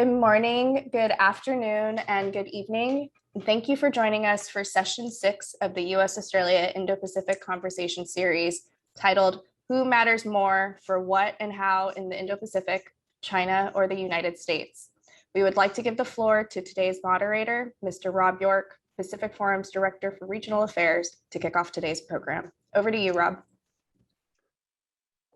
Good morning, good afternoon, and good evening. And thank you for joining us for session 6 of the US-Australia Indo-Pacific Conversation Series titled Who Matters More for What and How in the Indo-Pacific, China or the United States? We would like to give the floor to today's moderator, Mr. Rob York, Pacific Forum's Director for Regional Affairs, to kick off today's program. Over to you, Rob.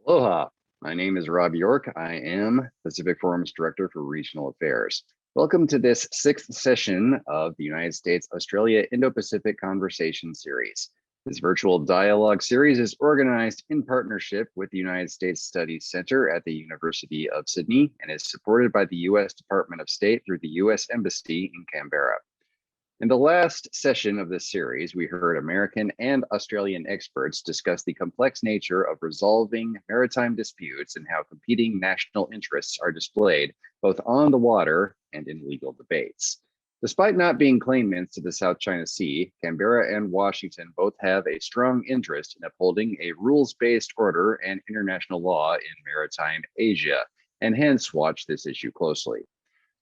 Aloha. My name is Rob York. I am Pacific Forum's Director for Regional Affairs. Welcome to this 6th session of the United States-Australia Indo-Pacific Conversation Series. This virtual dialogue series is organized in partnership with the United States Studies Center at the University of Sydney and is supported by the U.S. Department of State through the U.S. Embassy in Canberra. In the last session of this series, we heard American and Australian experts discuss the complex nature of resolving maritime disputes and how competing national interests are displayed both on the water and in legal debates. Despite not being claimants to the South China Sea, Canberra and Washington both have a strong interest in upholding a rules-based order and international law in maritime Asia, and hence watch this issue closely.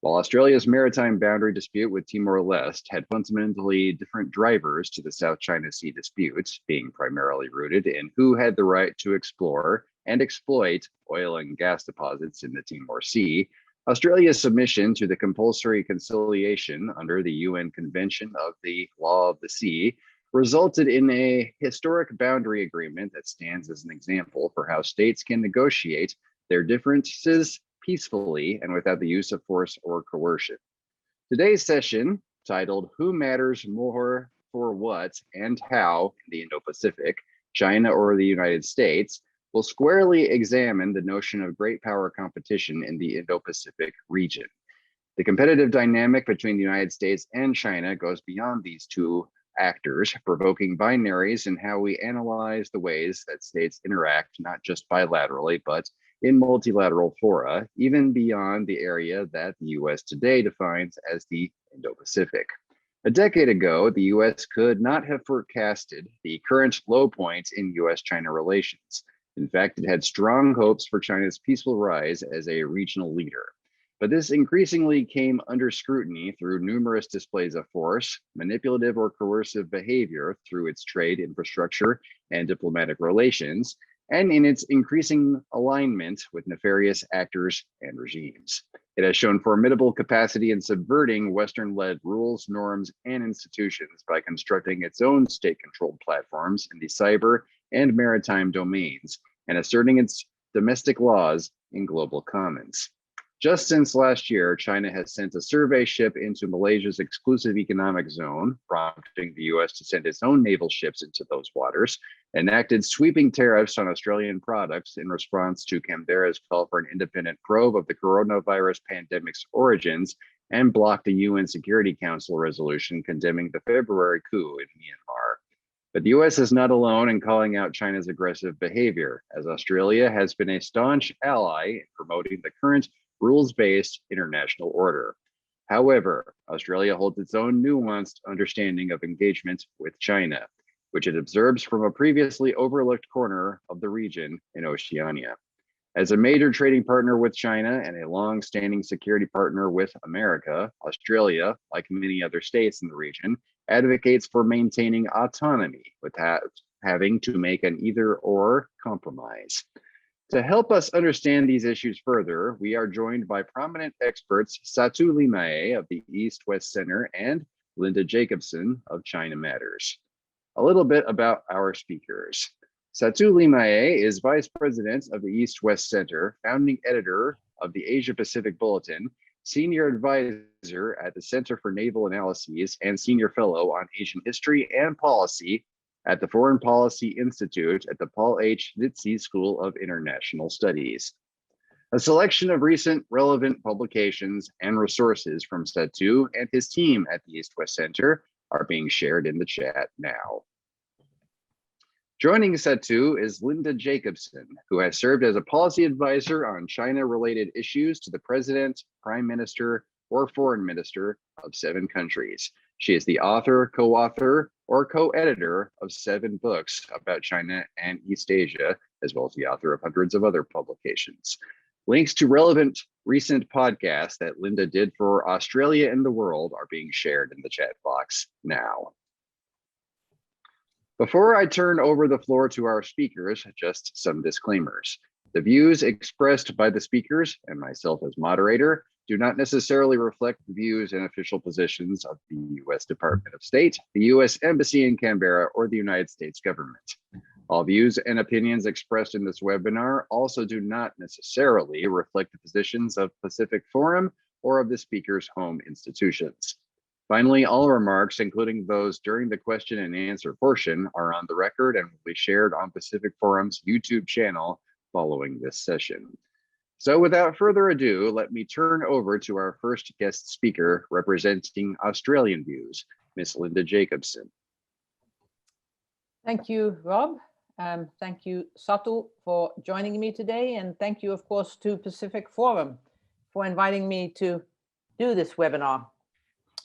While Australia's maritime boundary dispute with Timor-Leste had fundamentally different drivers to the South China Sea dispute, being primarily rooted in who had the right to explore and exploit oil and gas deposits in the Timor Sea, Australia's submission to the compulsory conciliation under the UN Convention of the Law of the Sea resulted in a historic boundary agreement that stands as an example for how states can negotiate their differences peacefully and without the use of force or coercion. Today's session, titled Who Matters More for What and How in the Indo-Pacific, China or the United States, will squarely examine the notion of great power competition in the Indo-Pacific region. The competitive dynamic between the United States and China goes beyond these two actors, provoking binaries in how we analyze the ways that states interact, not just bilaterally, but in multilateral fora, even beyond the area that the US today defines as the Indo-Pacific. A decade ago, the US could not have forecasted the current low point in US-China relations. In fact, it had strong hopes for China's peaceful rise as a regional leader. But this increasingly came under scrutiny through numerous displays of force, manipulative or coercive behavior through its trade infrastructure and diplomatic relations, and in its increasing alignment with nefarious actors and regimes. It has shown formidable capacity in subverting Western-led rules, norms, and institutions by constructing its own state-controlled platforms in the cyber and maritime domains, and asserting its domestic laws in global commons. Just since last year, China has sent a survey ship into Malaysia's exclusive economic zone, prompting the US to send its own naval ships into those waters, enacted sweeping tariffs on Australian products in response to Canberra's call for an independent probe of the coronavirus pandemic's origins, and blocked a UN Security Council resolution condemning the February coup in Myanmar. But the US is not alone in calling out China's aggressive behavior, as Australia has been a staunch ally in promoting the current rules-based international order. However, Australia holds its own nuanced understanding of engagement with China, which it observes from a previously overlooked corner of the region in Oceania. As a major trading partner with China and a long-standing security partner with America, Australia, like many other states in the region, advocates for maintaining autonomy without having to make an either-or compromise. To help us understand these issues further, we are joined by prominent experts Satu Limae of the East-West Center and Linda Jacobson of China Matters. A little bit about our speakers. Satu Limae is Vice President of the East-West Center, founding editor of the Asia-Pacific Bulletin, Senior Advisor at the Center for Naval Analyses, and Senior Fellow on Asian History and Policy at the Foreign Policy Institute at the Paul H. Nitze School of International Studies. A selection of recent relevant publications and resources from Satu and his team at the East-West Center are being shared in the chat now. Joining Satu is Linda Jacobson, who has served as a policy advisor on China-related issues to the president, prime minister, or foreign minister of 7 countries. She is the author, co-author, or co-editor of 7 books about China and East Asia, as well as the author of hundreds of other publications. Links to relevant recent podcasts that Linda did for Australia and the world are being shared in the chat box now. Before I turn over the floor to our speakers, just some disclaimers. The views expressed by the speakers and myself as moderator do not necessarily reflect the views and official positions of the U.S. Department of State, the U.S. Embassy in Canberra, or the United States government. All views and opinions expressed in this webinar also do not necessarily reflect the positions of Pacific Forum or of the speaker's home institutions. Finally, all remarks, including those during the question and answer portion, are on the record and will be shared on Pacific Forum's YouTube channel following this session. So without further ado, let me turn over to our first guest speaker representing Australian views, Ms. Linda Jacobson. Thank you, Rob. Thank you, Satu, for joining me today. And thank you, of course, to Pacific Forum for inviting me to do this webinar.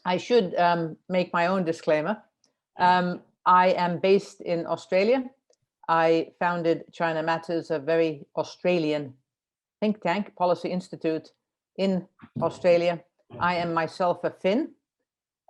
I should make my own disclaimer. I am based in Australia. I founded China Matters, a very Australian think tank, Policy Institute in Australia. I am myself a Finn.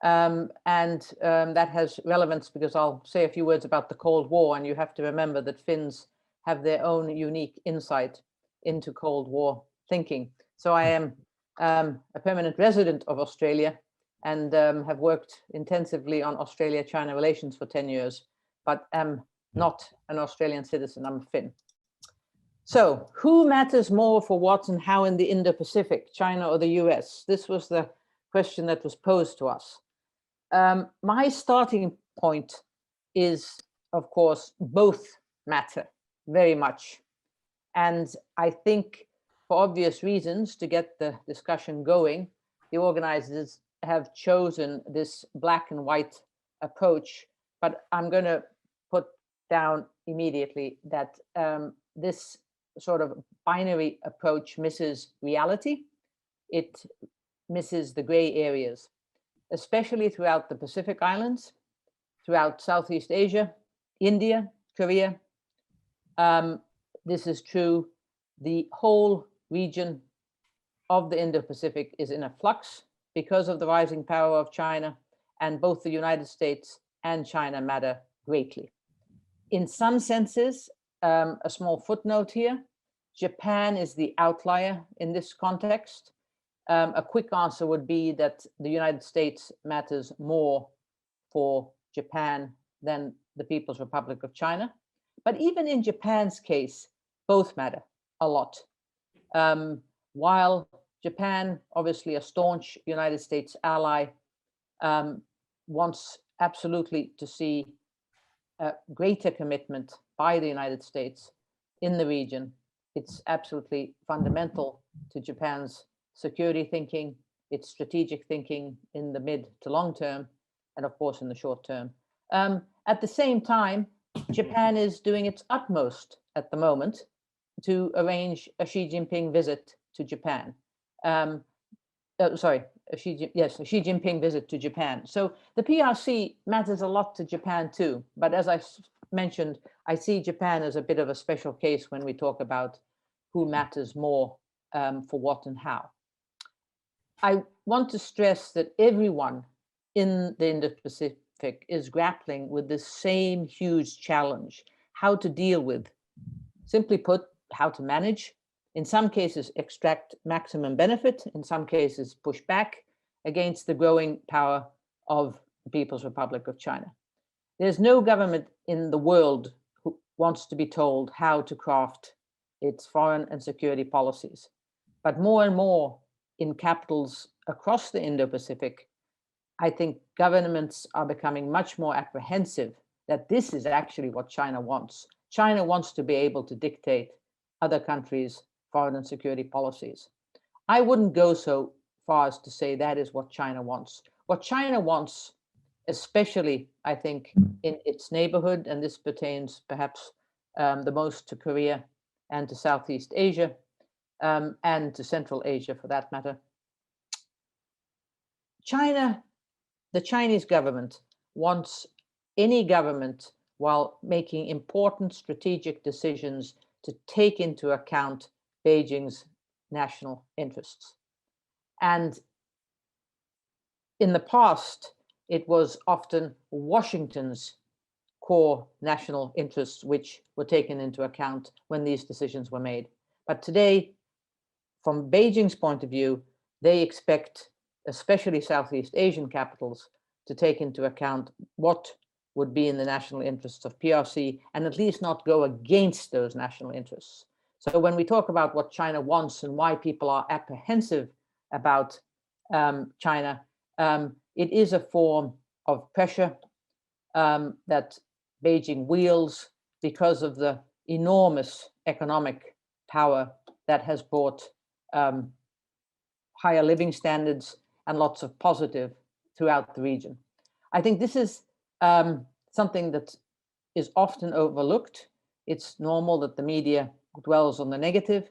That has relevance because I'll say a few words about the Cold War, and you have to remember that Finns have their own unique insight into Cold War thinking. So I am a permanent resident of Australia and have worked intensively on Australia-China relations for 10 years, but am not an Australian citizen, I'm a Finn. So who matters more for what and how in the Indo-Pacific, China or the US? This was the question that was posed to us. My starting point is, of course, both matter very much. And I think for obvious reasons, to get the discussion going, the organizers have chosen this black and white approach, but I'm going to put down immediately that this sort of binary approach misses reality. It misses the gray areas, especially throughout the Pacific Islands, throughout Southeast Asia, India, Korea. This is true. The whole region of the Indo-Pacific is in a flux because of the rising power of China, and both the United States and China matter greatly. In some senses, a small footnote here, Japan is the outlier in this context. A quick answer would be that the United States matters more for Japan than the People's Republic of China. But even in Japan's case, both matter a lot. While Japan, obviously a staunch United States ally, wants absolutely to see a greater commitment by the United States in the region, it's absolutely fundamental to Japan's security thinking, its strategic thinking in the mid to long term, and of course in the short term. At the same time, Japan is doing its utmost at the moment to arrange a Xi Jinping visit to Japan. A Xi Jinping visit to Japan. So the PRC matters a lot to Japan too. But as I mentioned, I see Japan as a bit of a special case when we talk about who matters more for what and how. I want to stress that everyone in the Indo-Pacific is grappling with the same huge challenge, how to deal with, simply put, how to manage, in some cases extract maximum benefit, in some cases push back against the growing power of the People's Republic of China. There's no government in the world who wants to be told how to craft its foreign and security policies. But more and more in capitals across the Indo-Pacific, I think governments are becoming much more apprehensive that this is actually what China wants. China wants to be able to dictate other countries' foreign and security policies. I wouldn't go so far as to say that is what China wants. What China wants, especially, I think, in its neighborhood, and this pertains perhaps the most to Korea and to Southeast Asia, and to Central Asia for that matter. China, the Chinese government wants any government, while making important strategic decisions, to take into account Beijing's national interests. And in the past, it was often Washington's core national interests which were taken into account when these decisions were made. But today, from Beijing's point of view, they expect, especially Southeast Asian capitals, to take into account what would be in the national interests of PRC and at least not go against those national interests. So when we talk about what China wants and why people are apprehensive about China, it is a form of pressure that Beijing wields because of the enormous economic power that has brought higher living standards and lots of positive throughout the region. I think this is something that is often overlooked. It's normal that the media dwells on the negative,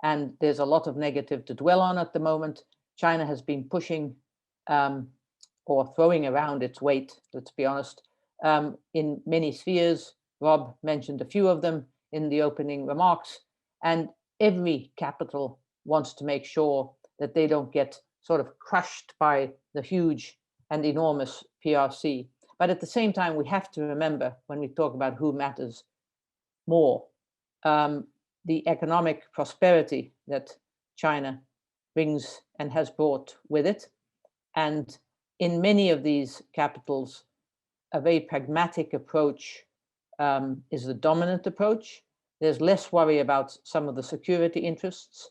and there's a lot of negative to dwell on at the moment. China has been pushing or throwing around its weight, let's be honest, in many spheres. Rob mentioned a few of them in the opening remarks, and every capital wants to make sure that they don't get sort of crushed by the huge and enormous PRC. But at the same time, we have to remember when we talk about who matters more, the economic prosperity that China brings and has brought with it. And in many of these capitals, a very pragmatic approach is the dominant approach. There's less worry about some of the security interests.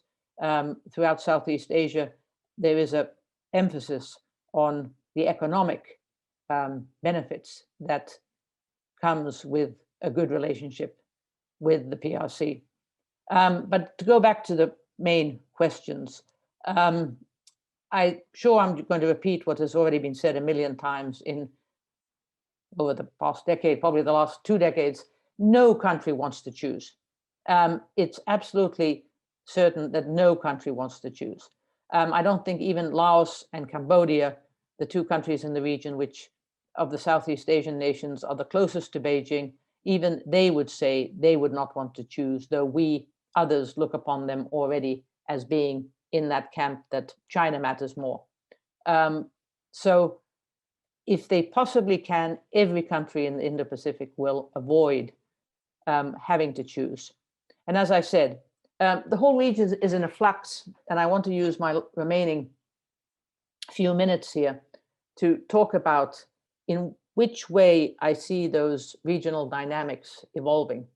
Throughout Southeast Asia, there is an emphasis on the economic benefits that comes with a good relationship with the PRC. But to go back to the main questions, I'm sure I'm going to repeat what has already been said a million times over the past decade, probably the last 2 decades. No country wants to choose. It's absolutely certain that no country wants to choose. I don't think even Laos and Cambodia, the 2 countries in the region which of the Southeast Asian nations are the closest to Beijing, even they would say they would not want to choose, though we others look upon them already as being in that camp that China matters more. So if they possibly can, every country in the Indo-Pacific will avoid having to choose. And as I said, the whole region is in a flux, and I want to use my remaining few minutes here to talk about in which way I see those regional dynamics evolving.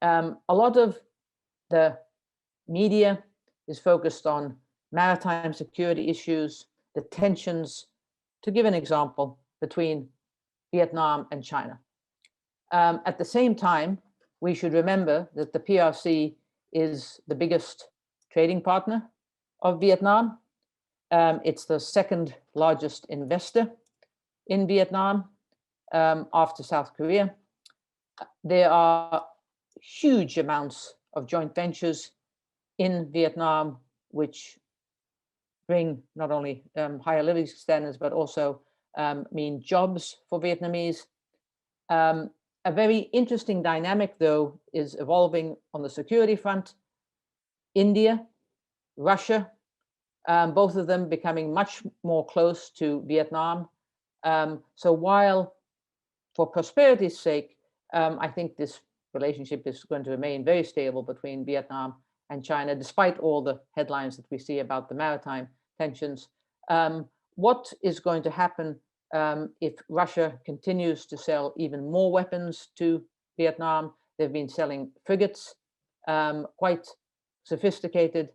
A lot of the media is focused on maritime security issues, the tensions, to give an example, between Vietnam and China. At the same time, we should remember that the PRC is the biggest trading partner of Vietnam. It's the 2nd largest investor in Vietnam after South Korea. There are huge amounts of joint ventures in Vietnam, which bring not only higher living standards, but also mean jobs for Vietnamese. A very interesting dynamic, though, is evolving on the security front. India, Russia, both of them becoming much more close to Vietnam. So while for prosperity's sake, I think this relationship is going to remain very stable between Vietnam and China, despite all the headlines that we see about the maritime tensions. What is going to happen if Russia continues to sell even more weapons to Vietnam? They've been selling frigates, quite sophisticated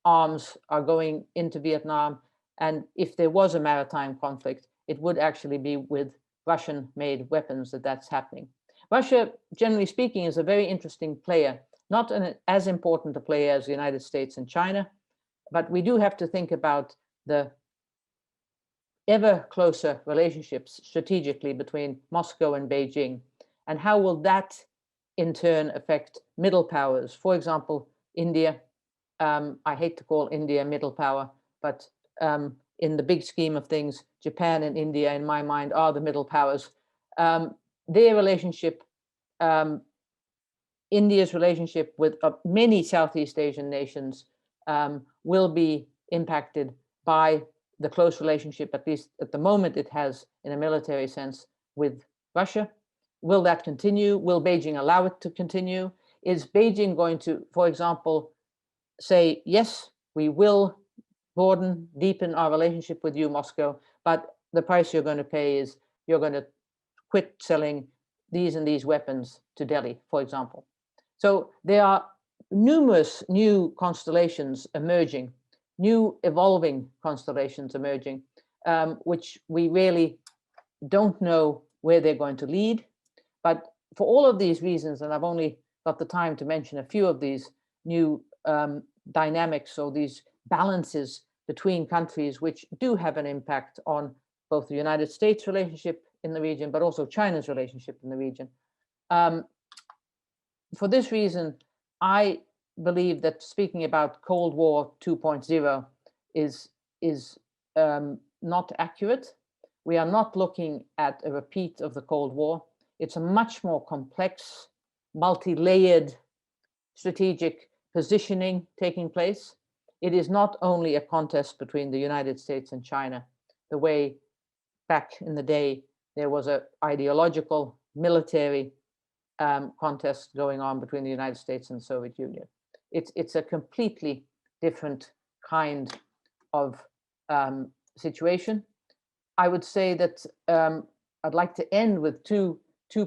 arms are going into Vietnam. And if there was a maritime conflict, it would actually be with Russian-made weapons that's happening. Russia, generally speaking, is a very interesting player, not as important a player as the United States and China, but we do have to think about the ever closer relationships strategically between Moscow and Beijing, and how will that in turn affect middle powers? For example, India. I hate to call India a middle power, but in the big scheme of things, Japan and India, in my mind, are the middle powers. Their relationship, India's relationship with many Southeast Asian nations will be impacted by the close relationship, at least at the moment it has in a military sense, with Russia. Will that continue? Will Beijing allow it to continue? Is Beijing going to, for example, say, yes, we will broaden, deepen our relationship with you, Moscow, but the price you're going to pay is you're going to quit selling these and these weapons to Delhi, for example. So there are numerous new constellations emerging, new evolving constellations emerging, which we really don't know where they're going to lead. But for all of these reasons, and I've only got the time to mention a few of these new dynamics or these balances between countries, which do have an impact on both the United States relationship in the region, but also China's relationship in the region. For this reason, I believe that speaking about Cold War 2.0 is not accurate. We are not looking at a repeat of the Cold War. It's a much more complex, multi-layered strategic positioning taking place. It is not only a contest between the United States and China, the way back in the day there was an ideological military contest going on between the United States and the Soviet Union. It's a completely different kind of situation. I would say that I'd like to end with two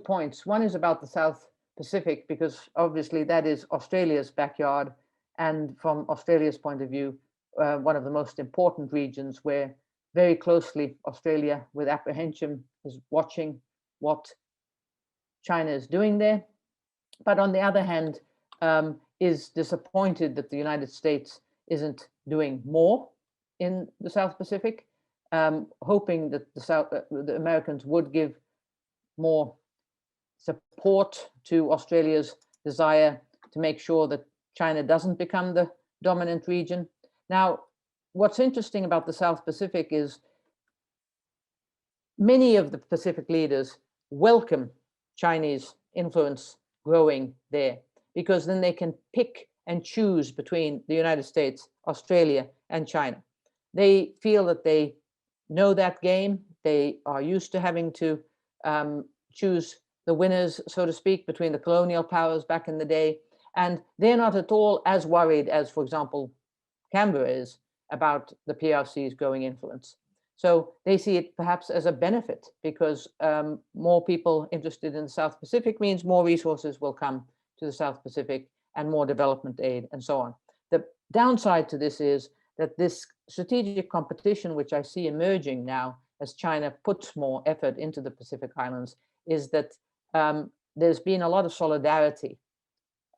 points. One is about the South Pacific, because obviously that is Australia's backyard, and from Australia's point of view, one of the most important regions, where very closely Australia with apprehension is watching what China is doing there. But on the other hand, is disappointed that the United States isn't doing more in the South Pacific, hoping that the Americans would give more support to Australia's desire to make sure that China doesn't become the dominant region. Now, what's interesting about the South Pacific is many of the Pacific leaders welcome Chinese influence growing there, because then they can pick and choose between the United States, Australia, and China. They feel that they know that game. They are used to having to choose the winners, so to speak, between the colonial powers back in the day. And they're not at all as worried as, for example, Canberra is about the PRC's growing influence. So they see it perhaps as a benefit, because more people interested in the South Pacific means more resources will come to the South Pacific and more development aid and so on. The downside to this is that this strategic competition, which I see emerging now as China puts more effort into the Pacific Islands, is that there's been a lot of solidarity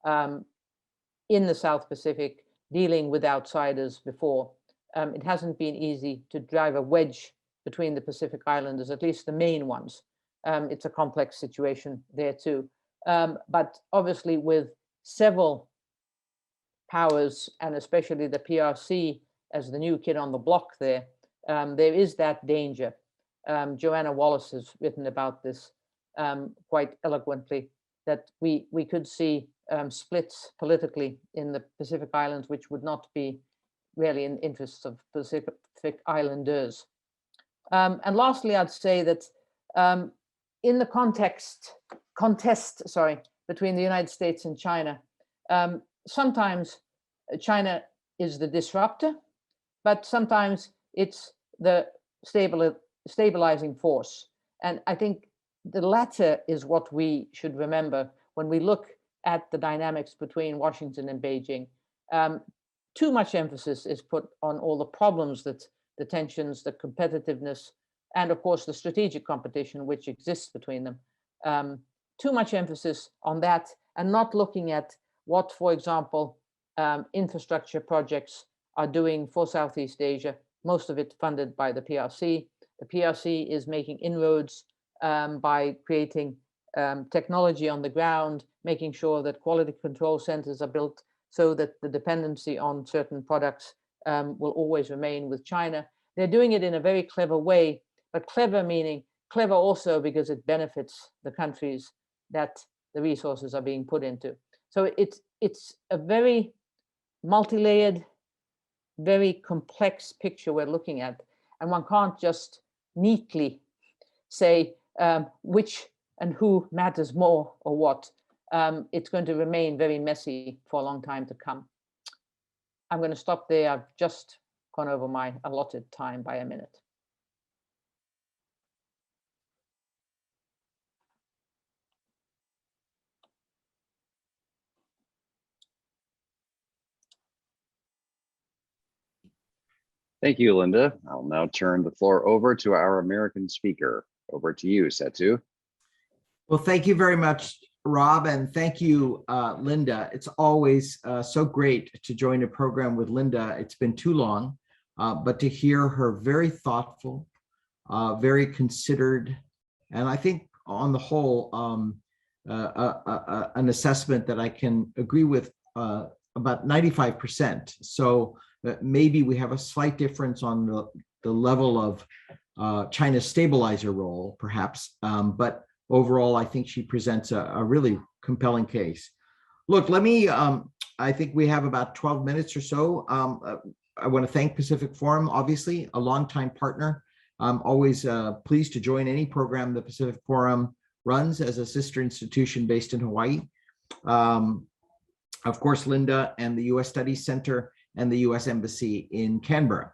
in the South Pacific dealing with outsiders before. It hasn't been easy to drive a wedge between the Pacific Islanders, at least the main ones. It's a complex situation there too. But obviously with several powers, and especially the PRC as the new kid on the block there, there is that danger. Joanna Wallace has written about this quite eloquently, that we could see splits politically in the Pacific Islands, which would not be really in the interests of Pacific Islanders. And lastly, I'd say that in the contest between the United States and China, sometimes China is the disruptor, but sometimes it's the stabilizing force. And I think the latter is what we should remember when we look at the dynamics between Washington and Beijing. Too much emphasis is put on all the problems that the tensions, the competitiveness, and of course the strategic competition which exists between them. Too much emphasis on that, and not looking at what, for example, infrastructure projects are doing for Southeast Asia, most of it funded by the PRC. The PRC is making inroads by creating technology on the ground, making sure that quality control centers are built so that the dependency on certain products will always remain with China. They're doing it in a very clever way, but clever meaning clever also because it benefits the countries that the resources are being put into. So it's a very multi-layered very complex picture we're looking at, and one can't just neatly say which and who matters more or what. It's going to remain very messy for a long time to come. I'm going to stop there. I've just gone over my allotted time by a minute. Thank you, Linda. I'll now turn the floor over to our American speaker. Over to you, Setu. Well, thank you very much, Rob, and thank you, Linda. It's always so great to join a program with Linda. It's been too long, but to hear her very thoughtful, very considered, and I think on the whole, an assessment that I can agree with about 95%. So maybe we have a slight difference on the level of China's stabilizer role, perhaps, but overall, I think she presents a really compelling case. Look, let me, I think we have about 12 minutes or so. I want to thank Pacific Forum, obviously, a longtime partner. I'm always pleased to join any program the Pacific Forum runs as a sister institution based in Hawaii. Of course, Linda and the U.S. Studies Center and the U.S. Embassy in Canberra.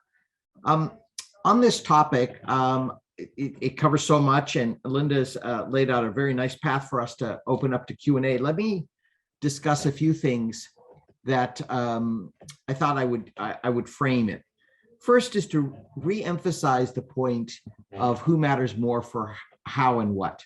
On this topic, it covers so much, and Linda's laid out a very nice path for us to open up to Q&A. Let me discuss a few things that I thought I would frame it. First is to re-emphasize the point of who matters more for how and what.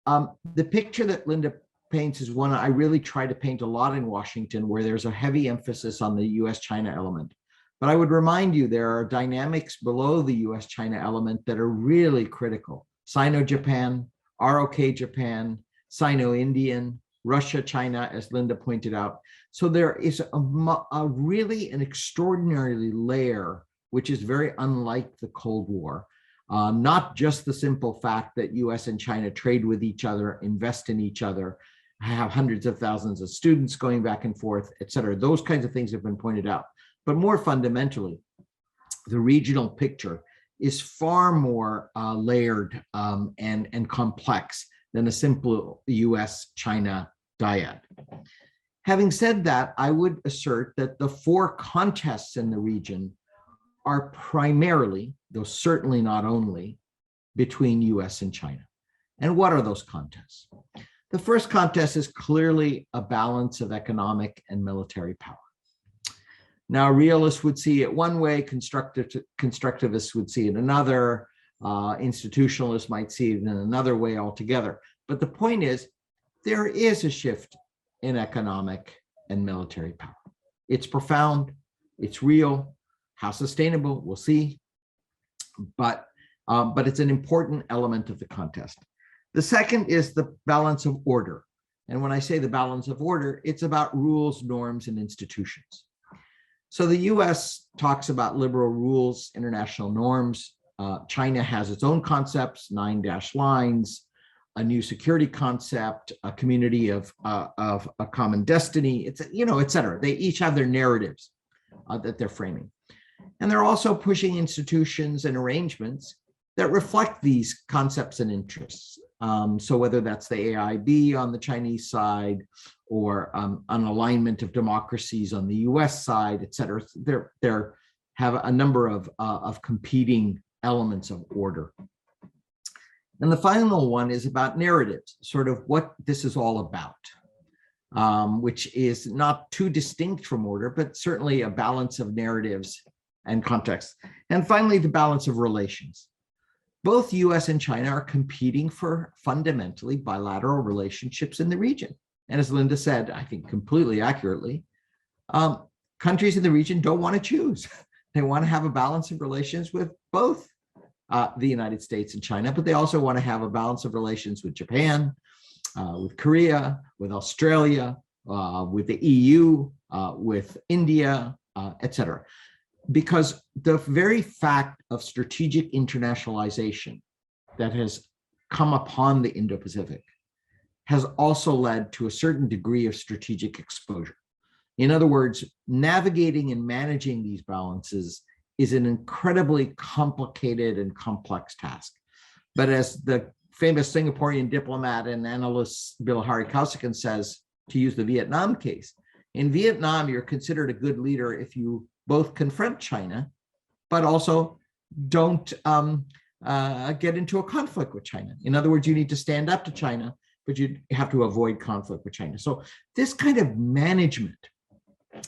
The picture that Linda paints is one I really try to paint a lot in Washington, where there's a heavy emphasis on the US-China element. But I would remind you, there are dynamics below the US-China element that are really critical. Sino-Japan, ROK Japan, Sino-Indian, Russia-China, as Linda pointed out. So there is a really an extraordinary layer, which is very unlike the Cold War. Not just the simple fact that US and China trade with each other, invest in each other, have hundreds of thousands of students going back and forth, et cetera. Those kinds of things have been pointed out. But more fundamentally, the regional picture is far more layered and complex than a simple US-China dyad. Having said that, I would assert that the four contests in the region are primarily, though certainly not only, between US and China. And what are those contests? The first contest is clearly a balance of economic and military power. Now, realists would see it one way, constructivists would see it another, institutionalists might see it in another way altogether. But the point is, there is a shift in economic and military power. It's profound, it's real. How sustainable, we'll see. But it's an important element of the contest. The second is the balance of order. And when I say the balance of order, it's about rules, norms, and institutions. So the US talks about liberal rules, international norms. China has its own concepts, 9 dashed lines, a new security concept, a community of a common destiny, it's, et cetera. They each have their narratives that they're framing. And they're also pushing institutions and arrangements that reflect these concepts and interests. So whether that's the AIB on the Chinese side or an alignment of democracies on the US side, et cetera, there have a number of competing elements of order. And the final one is about narratives, sort of what this is all about, which is not too distinct from order, but certainly a balance of narratives and context. And finally, the balance of relations. Both US and China are competing for fundamentally bilateral relationships in the region. And as Linda said, I think completely accurately, countries in the region don't want to choose. They want to have a balance of relations with both the United States and China, but they also want to have a balance of relations with Japan, with Korea, with Australia, with the EU, with India, et cetera. Because the very fact of strategic internationalization that has come upon the Indo-Pacific has also led to a certain degree of strategic exposure. In other words, navigating and managing these balances is an incredibly complicated and complex task. But as the famous Singaporean diplomat and analyst Bilahari Kausikan says, to use the Vietnam case, in Vietnam, you're considered a good leader if you both confront China, but also don't get into a conflict with China. In other words, you need to stand up to China, but you have to avoid conflict with China. So this kind of management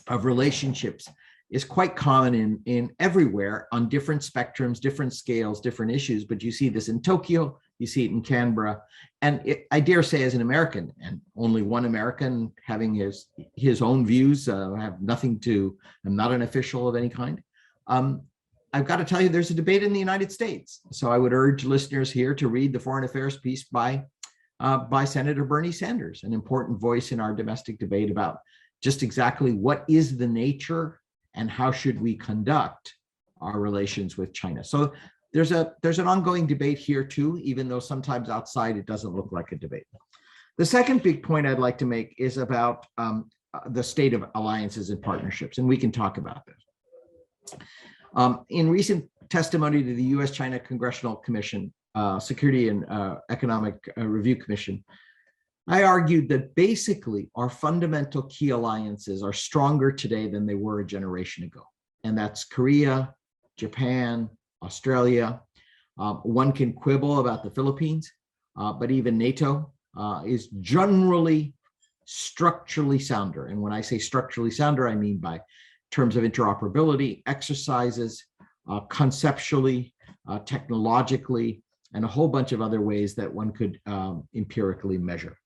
of relationships is quite common in everywhere on different spectrums, different scales, different issues. But you see this in Tokyo, you see it in Canberra. And I dare say, as an American, and only one American having his own views, have nothing to, I'm not an official of any kind. I've got to tell you, there's a debate in the United States. So I would urge listeners here to read the foreign affairs piece by Senator Bernie Sanders, an important voice in our domestic debate about just exactly what is the nature and how should we conduct our relations with China. So there's an ongoing debate here too, even though sometimes outside it doesn't look like a debate. The second big point I'd like to make is about the state of alliances and partnerships, and we can talk about this. In recent testimony to the U.S.-China Congressional Commission, Security and Economic Review Commission, I argued that basically our fundamental key alliances are stronger today than they were a generation ago. And that's Korea, Japan, Australia. One can quibble about the Philippines, but even NATO is generally structurally sounder. And when I say structurally sounder, I mean by terms of interoperability, exercises, conceptually, technologically, and a whole bunch of other ways that one could empirically measure.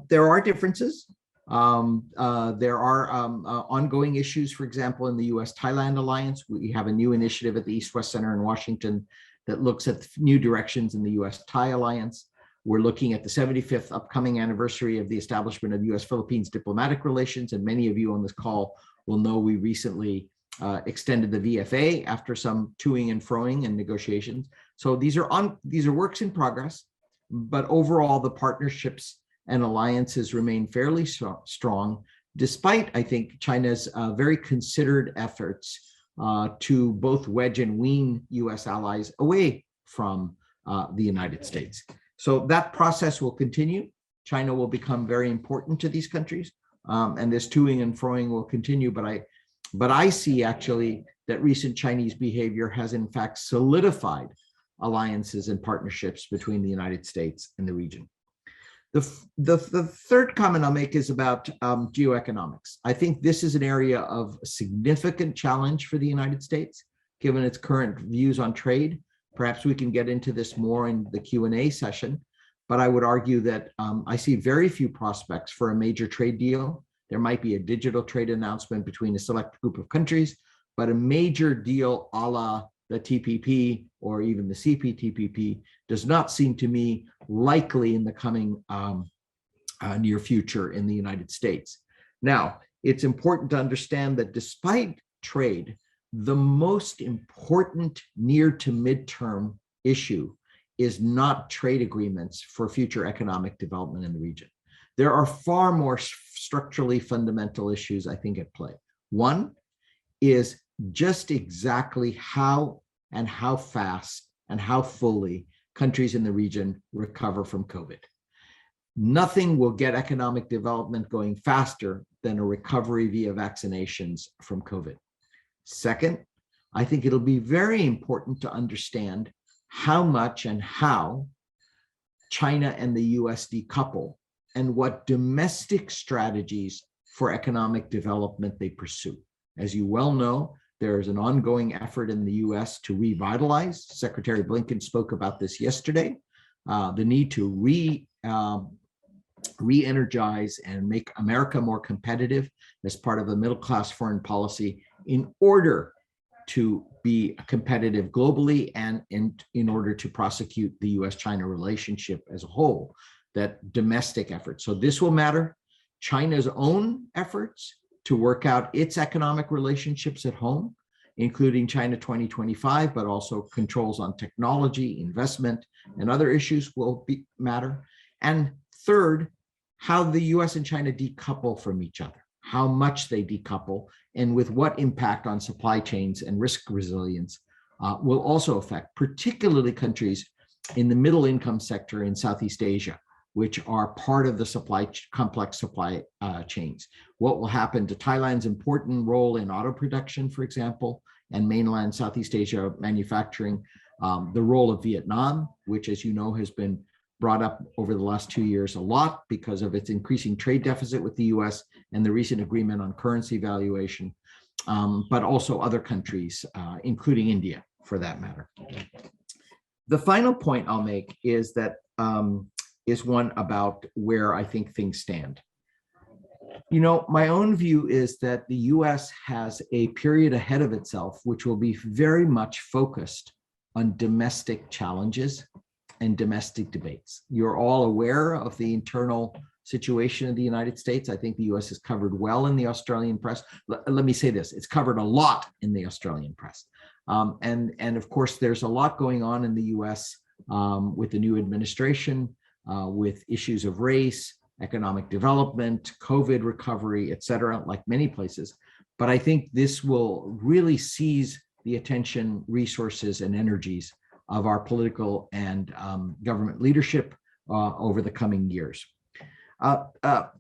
There are differences. There are ongoing issues. For example, in the US-Thailand alliance, we have a new initiative at the East-West Center in Washington that looks at new directions in the US-Thai alliance. We're looking at the 75th upcoming anniversary of the establishment of US-Philippines diplomatic relations. And many of you on this call will know we recently extended the VFA after some toing and froing and negotiations. So these are works in progress, but overall the partnerships and alliances remain fairly strong, despite, I think, China's very considered efforts to both wedge and wean US allies away from the United States. So that process will continue. China will become very important to these countries, and this toing and froing will continue. But I see actually that recent Chinese behavior has in fact solidified alliances and partnerships between the United States and the region. The third comment I'll make is about geoeconomics. I think this is an area of significant challenge for the United States, given its current views on trade. Perhaps we can get into this more in the Q&A session, but I would argue that I see very few prospects for a major trade deal. There might be a digital trade announcement between a select group of countries, but a major deal a la the TPP or even the CPTPP does not seem to me likely in the coming near future in the United States. Now, it's important to understand that despite trade, the most important near to midterm issue is not trade agreements for future economic development in the region. There are far more structurally fundamental issues, I think, at play. One is just exactly how and how fast and how fully countries in the region recover from COVID. Nothing will get economic development going faster than a recovery via vaccinations from COVID. Second, I think it'll be very important to understand how much and how China and the US decouple and what domestic strategies for economic development they pursue. As you well know, there is an ongoing effort in the US to revitalize. Secretary Blinken spoke about this yesterday, the need to re-energize and make America more competitive as part of a middle-class foreign policy in order to be competitive globally and in order to prosecute the US-China relationship as a whole, that domestic effort. So this will matter. China's own efforts to work out its economic relationships at home, including China 2025, but also controls on technology, investment, and other issues will matter. And third, how the US and China decouple from each other, how much they decouple, and with what impact on supply chains and risk resilience will also affect, particularly countries in the middle income sector in Southeast Asia, which are part of the complex supply chains. What will happen to Thailand's important role in auto production, for example, and mainland Southeast Asia manufacturing, the role of Vietnam, which, as you know, has been brought up over the last 2 years a lot because of its increasing trade deficit with the US and the recent agreement on currency valuation, but also other countries, including India, for that matter. The final point I'll make is that is one about where I think things stand. You know, my own view is that the US has a period ahead of itself, which will be very much focused on domestic challenges and domestic debates. You're all aware of the internal situation of the United States. I think the US is covered well in the Australian press. Let me say this, it's covered a lot in the Australian press. And of course, there's a lot going on in the US with the new administration, with issues of race, economic development, COVID recovery, et cetera, like many places. But I think this will really seize the attention, resources, and energies of our political and government leadership over the coming years.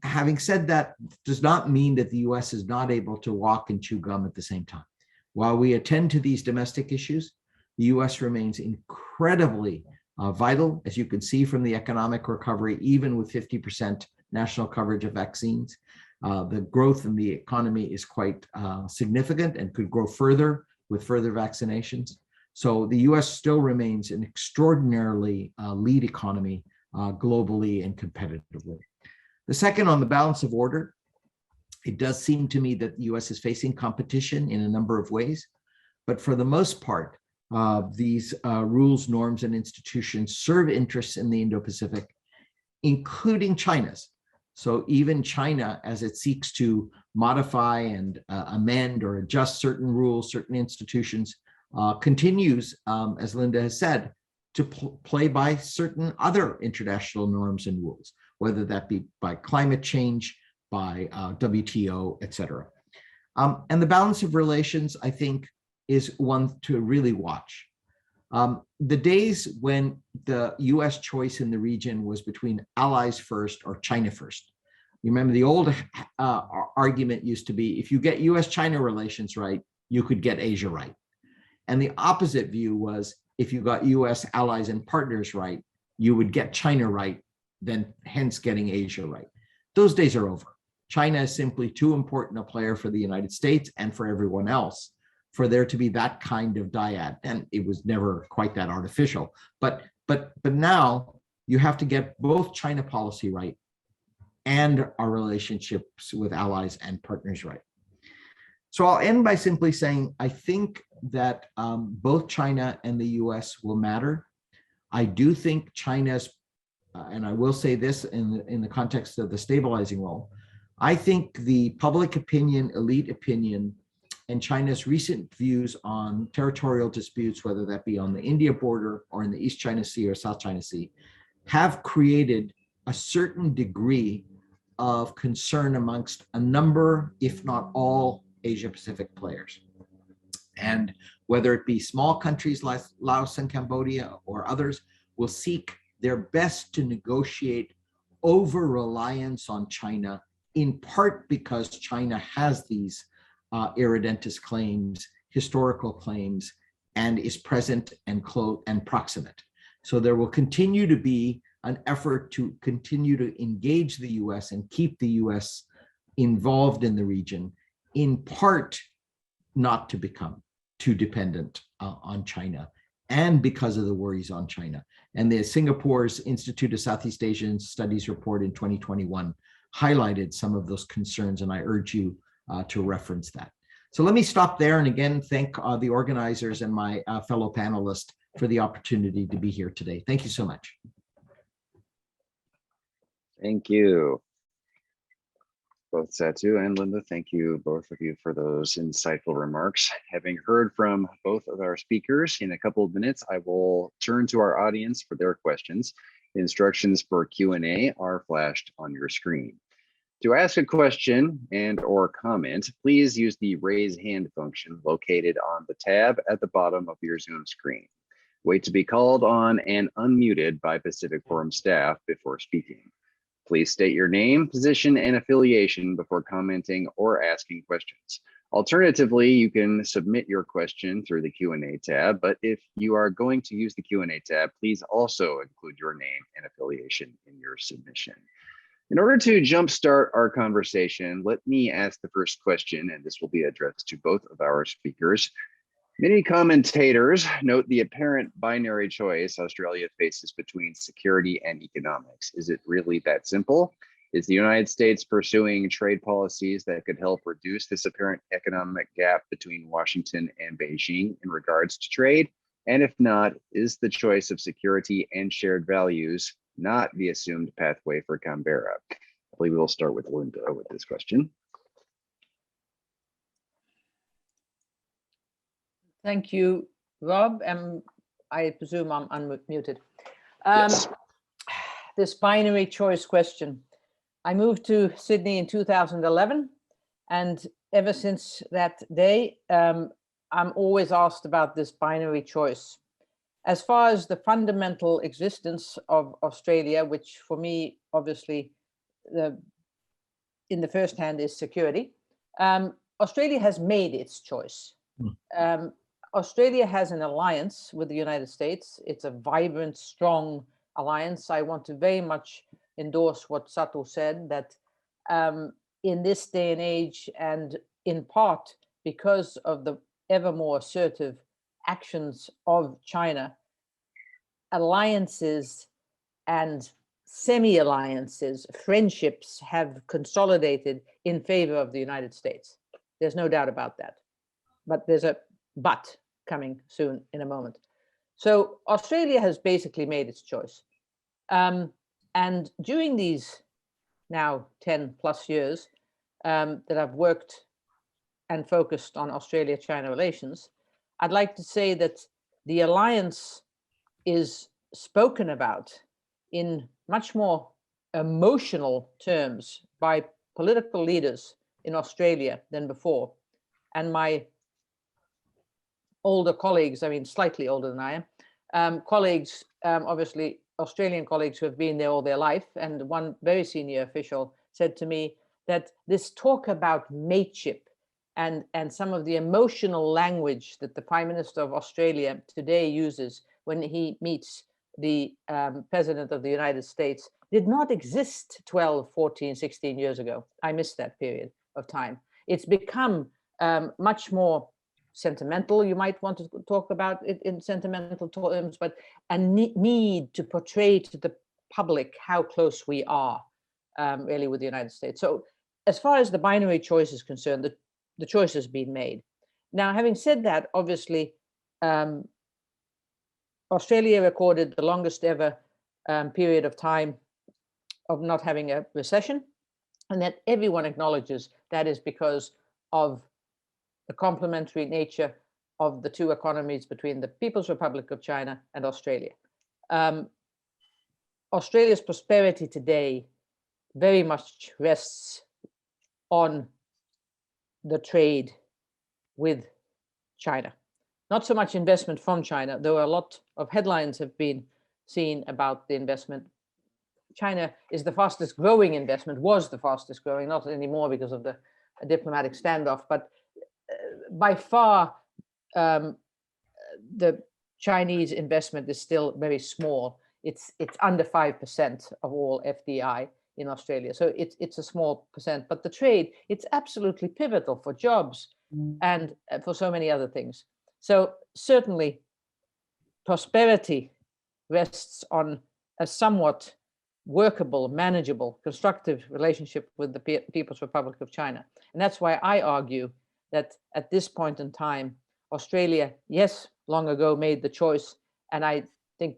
Having said that, does not mean that the US is not able to walk and chew gum at the same time. While we attend to these domestic issues, the US remains incredibly vital, as you can see from the economic recovery, even with 50% national coverage of vaccines. The growth in the economy is quite significant and could grow further with further vaccinations. So the US still remains an extraordinarily lead economy globally and competitively. The second, on the balance of order, it does seem to me that the US is facing competition in a number of ways, but for the most part, these rules, norms, and institutions serve interests in the Indo-Pacific, including China's. So even China, as it seeks to modify and amend or adjust certain rules, certain institutions, continues, as Linda has said, to play by certain other international norms and rules, whether that be by climate change, by WTO, et cetera. And the balance of relations, I think, is one to really watch. The days when the US choice in the region was between allies first or China first. You remember the old argument used to be, if you get US-China relations right, you could get Asia right. And the opposite view was, if you got US allies and partners right, you would get China right, then hence getting Asia right. Those days are over. China is simply too important a player for the United States and for everyone else for there to be that kind of dyad. And it was never quite that artificial. But now you have to get both China policy right and our relationships with allies and partners right. So I'll end by simply saying, I think that both China and the US will matter. I do think China's, and I will say this in the context of the stabilizing role, I think the public opinion, elite opinion, and China's recent views on territorial disputes, whether that be on the India border or in the East China Sea or South China Sea, have created a certain degree of concern amongst a number, if not all, Asia-Pacific players. And whether it be small countries like Laos and Cambodia or others, will seek their best to negotiate over-reliance on China, in part because China has these irredentist claims, historical claims, and is present and close and proximate. So there will continue to be an effort to continue to engage the US and keep the US involved in the region, in part not to become too dependent on China, and because of the worries on China. And the Singapore's Institute of Southeast Asian Studies report in 2021 highlighted some of those concerns, and I urge you to reference that. So let me stop there, and again, thank the organizers and my fellow panelists for the opportunity to be here today. Thank you so much. Thank you. Both Satu and Linda, thank you, both of you, for those insightful remarks. Having heard from both of our speakers, in a couple of minutes, I will turn to our audience for their questions. Instructions for Q&A are flashed on your screen. To ask a question and/or comment, please use the raise hand function located on the tab at the bottom of your Zoom screen. Wait to be called on and unmuted by Pacific Forum staff before speaking. Please state your name, position, and affiliation before commenting or asking questions. Alternatively, you can submit your question through the Q&A tab, but if you are going to use the Q&A tab, please also include your name and affiliation in your submission. In order to jumpstart our conversation, let me ask the first question, and this will be addressed to both of our speakers. Many commentators note the apparent binary choice Australia faces between security and economics. Is it really that simple? Is the United States pursuing trade policies that could help reduce this apparent economic gap between Washington and Beijing in regards to trade? And if not, is the choice of security and shared values not the assumed pathway for Canberra? I believe we'll start with Linda with this question. Thank you, Rob. I presume I'm unmuted. Yes. This binary choice question. I moved to Sydney in 2011, and ever since that day, I'm always asked about this binary choice. As far as the fundamental existence of Australia, which for me, obviously, in the first hand is security, Australia has made its choice. Australia has an alliance with the United States. It's a vibrant, strong alliance. I want to very much endorse what Satu said, that in this day and age, and in part because of the ever more assertive actions of China, alliances and semi-alliances, friendships have consolidated in favor of the United States. There's no doubt about that. But there's a but coming soon in a moment. So Australia has basically made its choice. And during these now 10 plus years that I've worked and focused on Australia-China relations, I'd like to say that the alliance is spoken about in much more emotional terms by political leaders in Australia than before. And my older colleagues, I mean, slightly older than I am, colleagues, obviously Australian colleagues who have been there all their life, and one very senior official said to me that this talk about mateship and some of the emotional language that the Prime Minister of Australia today uses when he meets the President of the United States did not exist 12, 14, 16 years ago. I missed that period of time. It's become much more sentimental, you might want to talk about it in sentimental terms, but a need to portray to the public how close we are really with the United States. So as far as the binary choice is concerned, the choice has been made. Now, having said that, obviously, Australia recorded the longest ever period of time of not having a recession, and that everyone acknowledges that is because of the complementary nature of the two economies between the People's Republic of China and Australia. Australia's prosperity today very much rests on the trade with China. Not so much investment from China, though a lot of headlines have been seen about the investment. China is the fastest growing investment, was the fastest growing, not anymore because of the diplomatic standoff, but by far, the Chinese investment is still very small. It's under 5% of all FDI in Australia. So it's a small percent, but the trade, it's absolutely pivotal for jobs and for so many other things. So certainly prosperity rests on a somewhat workable, manageable, constructive relationship with the People's Republic of China. And that's why I argue that at this point in time, Australia, yes, long ago made the choice. And I think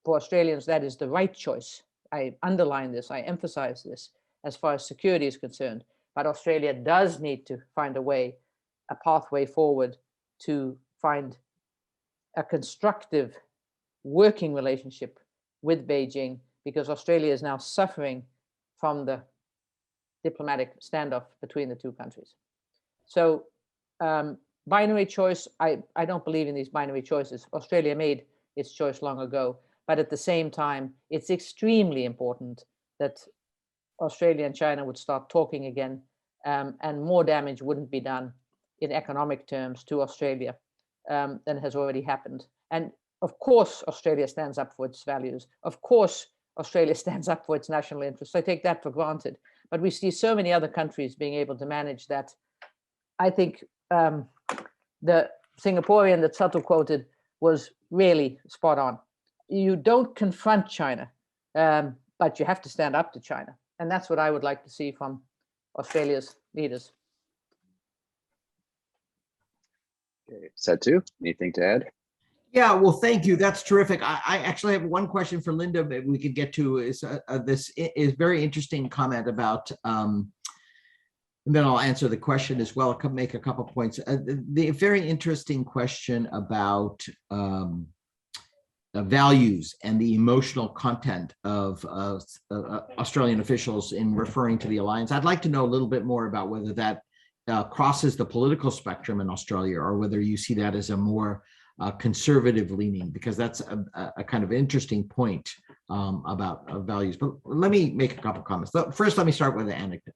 for Australians, that is the right choice. I underline this, I emphasize this as far as security is concerned. but Australia does need to find a pathway forward to find a constructive working relationship with Beijing, because Australia is now suffering from the diplomatic standoff between the two countries. So binary choice, I don't believe in these binary choices. Australia made its choice long ago, but at the same time, it's extremely important that Australia and China would start talking again, and more damage wouldn't be done in economic terms to Australia than has already happened. And of course, Australia stands up for its values. Of course, Australia stands up for its national interests. I take that for granted. But we see so many other countries being able to manage that. I think the Singaporean that Sato quoted was really spot on. You don't confront China, but you have to stand up to China. And that's what I would like to see from Australia's leaders. Okay. Satu, anything to add? Yeah, well, thank you. That's terrific. I actually have one question for Linda that we could get to. Is this is very interesting comment about, and then I'll answer the question as well. I'll make a couple points. The very interesting question about values and the emotional content of Australian officials in referring to the alliance. I'd like to know a little bit more about whether that crosses the political spectrum in Australia, or whether you see that as a more conservative leaning, because that's a kind of interesting point about values. But let me make a couple comments. First, let me start with an anecdote.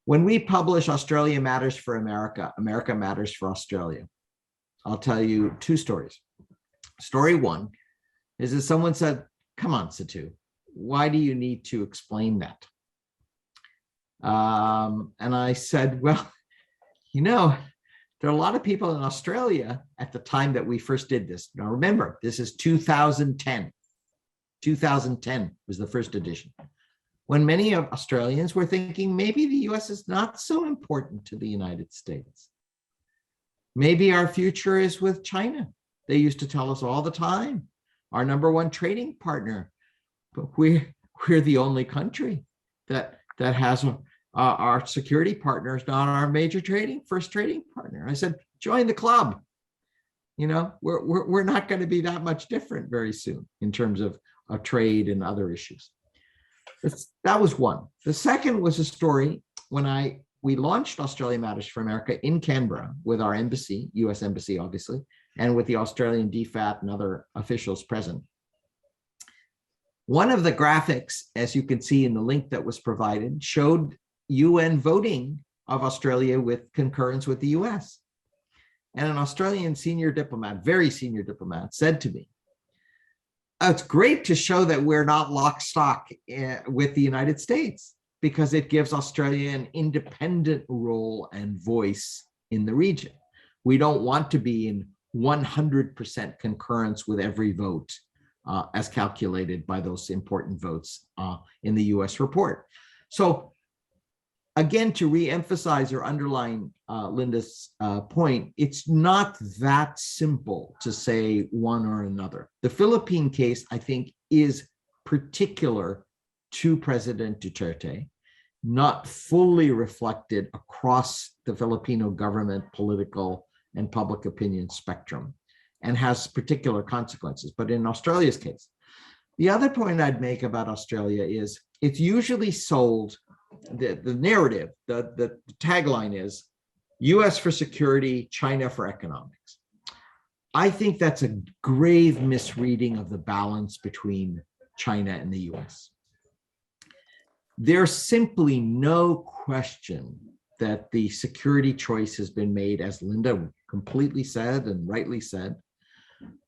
When we publish Australia Matters for America, America Matters for Australia, I'll tell you two stories. Story one is that someone said, come on, Satu, why do you need to explain that? And I said, well, you know, there are a lot of people in Australia at the time that we first did this. Now, remember, this is 2010. 2010 was the first edition, when many of Australians were thinking maybe the US is not so important to the United States. Maybe our future is with China. They used to tell us all the time, our number one trading partner, but we're the only country that has our security partner is not our major first trading partner. I said, join the club. You know, we're not going to be that much different very soon in terms of trade and other issues. That was one. The second was a story when we launched Australia Matters for America in Canberra with our embassy, US embassy, obviously, and with the Australian DFAT and other officials present. One of the graphics, as you can see in the link that was provided, showed UN voting of Australia with concurrence with the US. And an Australian senior diplomat, very senior diplomat, said to me, it's great to show that we're not lock stock with the United States, because it gives Australia an independent role and voice in the region. We don't want to be in 100% concurrence with every vote as calculated by those important votes in the US report. So again, to re-emphasize or underline Linda's point, it's not that simple to say one or another. The Philippine case, I think, is particular to President Duterte, not fully reflected across the Filipino government, political, and public opinion spectrum, and has particular consequences. But in Australia's case, the other point I'd make about Australia is it's usually sold, the narrative, the tagline is US for security, China for economics. I think that's a grave misreading of the balance between China and the US. There's simply no question that the security choice has been made, as Linda completely said and rightly said.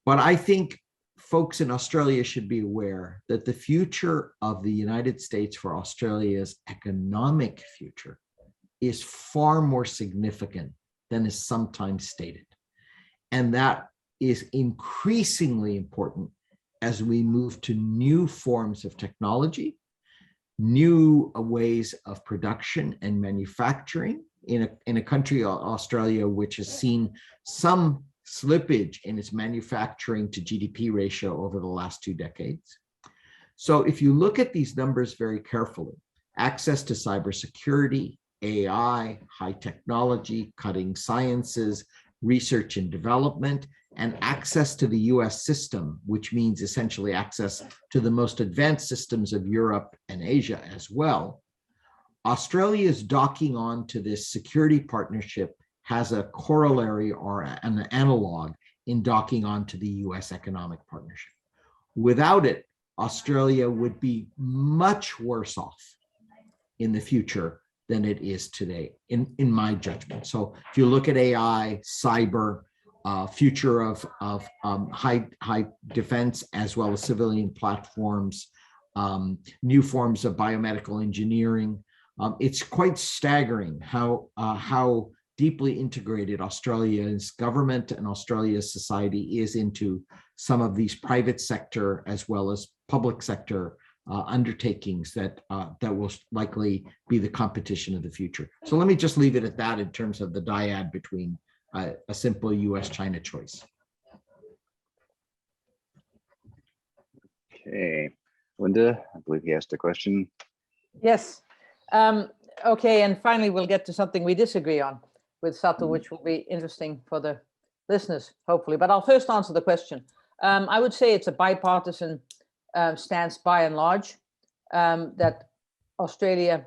But I think folks in Australia should be aware that the future of the United States for Australia's economic future is far more significant than is sometimes stated. And that is increasingly important as we move to new forms of technology, new ways of production and manufacturing in a country, Australia, which has seen some slippage in its manufacturing to GDP ratio over the last 2 decades. So if you look at these numbers very carefully, access to cybersecurity, AI, high technology, cutting sciences, research and development, and access to the US system, which means essentially access to the most advanced systems of Europe and Asia as well. Australia's docking on to this security partnership has a corollary or an analog in docking on to the US economic partnership. Without it, Australia would be much worse off in the future than it is today, in my judgment. So if you look at AI, cyber, future of high defense, as well as civilian platforms, new forms of biomedical engineering, it's quite staggering how deeply integrated Australia's government and Australia's society is into some of these private sector as well as public sector undertakings that will likely be the competition of the future. So let me just leave it at that in terms of the dyad between a simple US-China choice. Okay, Linda, I believe you asked a question. Yes. Okay, and finally, we'll get to something we disagree on with Satu, which will be interesting for the listeners, hopefully. But I'll first answer the question. I would say it's a bipartisan stance by and large, that Australia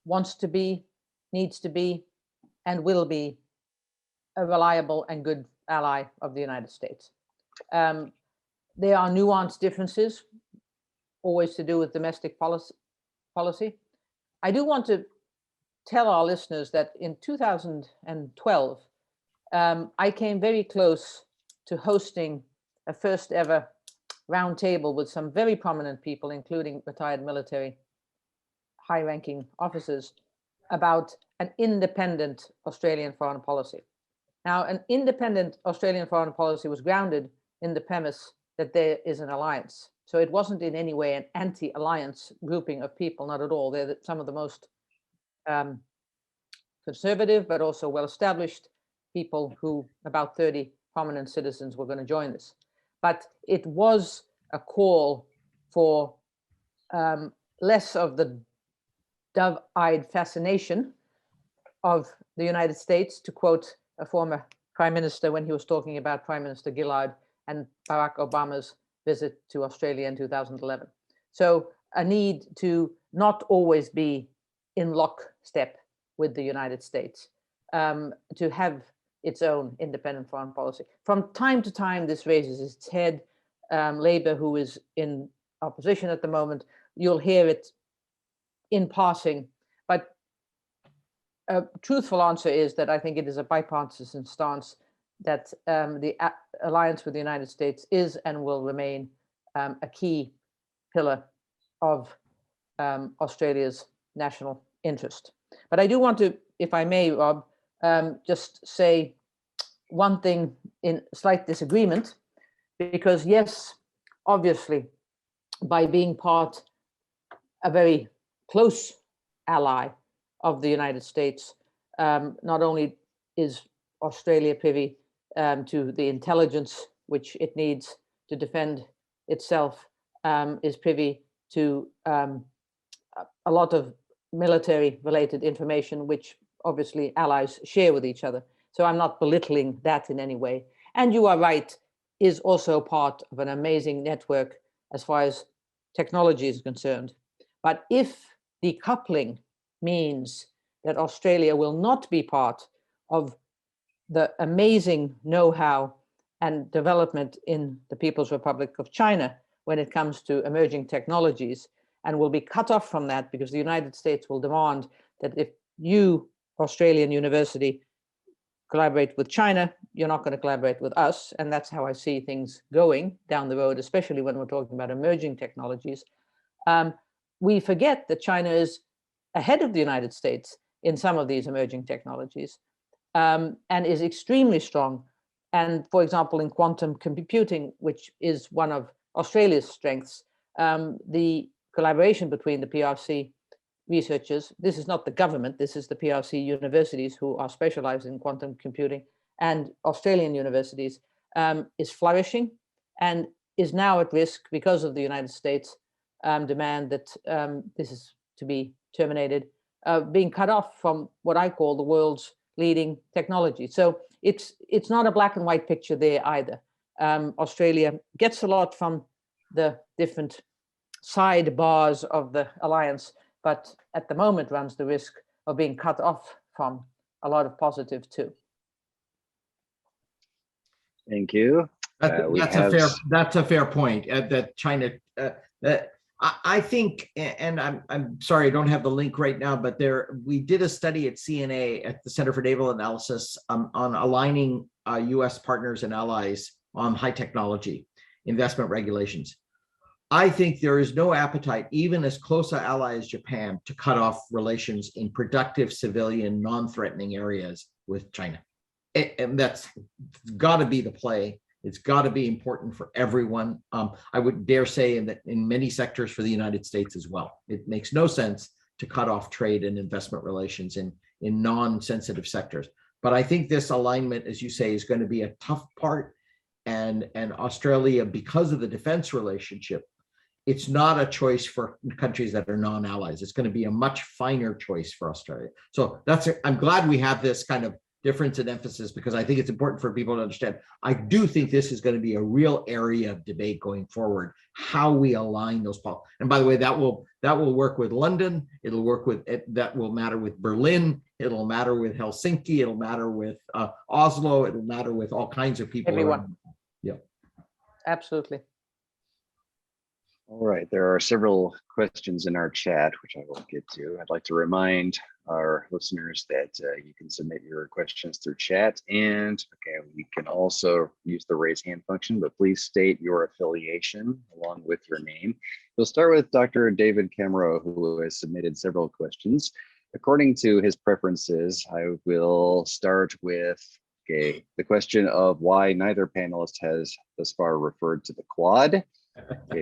wants to be, needs to be, and will be a reliable and good ally of the United States. There are nuanced differences, always to do with domestic policy. I do want to tell our listeners that in 2012, I came very close to hosting a first ever roundtable with some very prominent people, including retired military high-ranking officers, about an independent Australian foreign policy. Now, an independent Australian foreign policy was grounded in the premise that there is an alliance. So it wasn't in any way an anti-alliance grouping of people, not at all. They're some of the most conservative, but also well-established people who, about 30 prominent citizens, were going to join this. But it was a call for less of the dove-eyed fascination of the United States, to quote a former prime minister when he was talking about Prime Minister Gillard and Barack Obama's visit to Australia in 2011. So a need to not always be in lockstep with the United States, to have its own independent foreign policy. From time to time, this raises its head. Labour, who is in opposition at the moment, you'll hear it in passing. But a truthful answer is that I think it is a bipartisan stance that the alliance with the United States is and will remain a key pillar of Australia's national interest. But I do want to, if I may, Rob, just say one thing in slight disagreement, because yes, obviously, by being a very close ally of the United States, not only is Australia privy to the intelligence which it needs to defend itself, is privy to a lot of military related information, which obviously allies share with each other. So I'm not belittling that in any way. And you are right, is also part of an amazing network as far as technology is concerned. But if decoupling means that Australia will not be part of the amazing know-how and development in the People's Republic of China when it comes to emerging technologies, and will be cut off from that because the United States will demand that if you, Australian university, collaborate with China, you're not going to collaborate with us. And that's how I see things going down the road, especially when we're talking about emerging technologies. We forget that China is ahead of the United States in some of these emerging technologies, and is extremely strong. And for example, in quantum computing, which is one of Australia's strengths, the collaboration between the PRC researchers, this is not the government, this is the PRC universities who are specialized in quantum computing, and Australian universities, is flourishing and is now at risk because of the United States demand that this is to be terminated being cut off from what I call the world's leading technology. So it's not a black and white picture there either. Australia gets a lot from the different sidebars of the alliance, but at the moment runs the risk of being cut off from a lot of positive too. Thank you. That's a fair point. That China. I think, and I'm sorry I don't have the link right now, but we did a study at CNA at the Center for Naval Analysis on aligning U.S. partners and allies on high technology investment regulations. I think there is no appetite, even as close an ally as Japan, to cut off relations in productive civilian, non-threatening areas with China. And that's got to be the play. It's got to be important for everyone. I would dare say in many sectors for the United States as well. It makes no sense to cut off trade and investment relations in non-sensitive sectors. But I think this alignment, as you say, is going to be a tough part. And Australia, because of the defense relationship, it's not a choice for countries that are non-allies. It's going to be a much finer choice for Australia. So I'm glad we have this kind of difference in emphasis, because I think it's important for people to understand. I do think this is going to be a real area of debate going forward, how we align those policies. And by the way, that will work with London. It'll work with that will matter with Berlin. It'll matter with Helsinki. It'll matter with Oslo. It'll matter with all kinds of people. Everyone. Yeah, absolutely. All right, there are several questions in our chat, which I will get to. I'd like to remind our listeners that you can submit your questions through chat, and we can also use the raise hand function, but please state your affiliation along with your name. We'll start with Dr. David Camero, who has submitted several questions. According to his preferences, I will start with the question of why neither panelist has thus far referred to the Quad.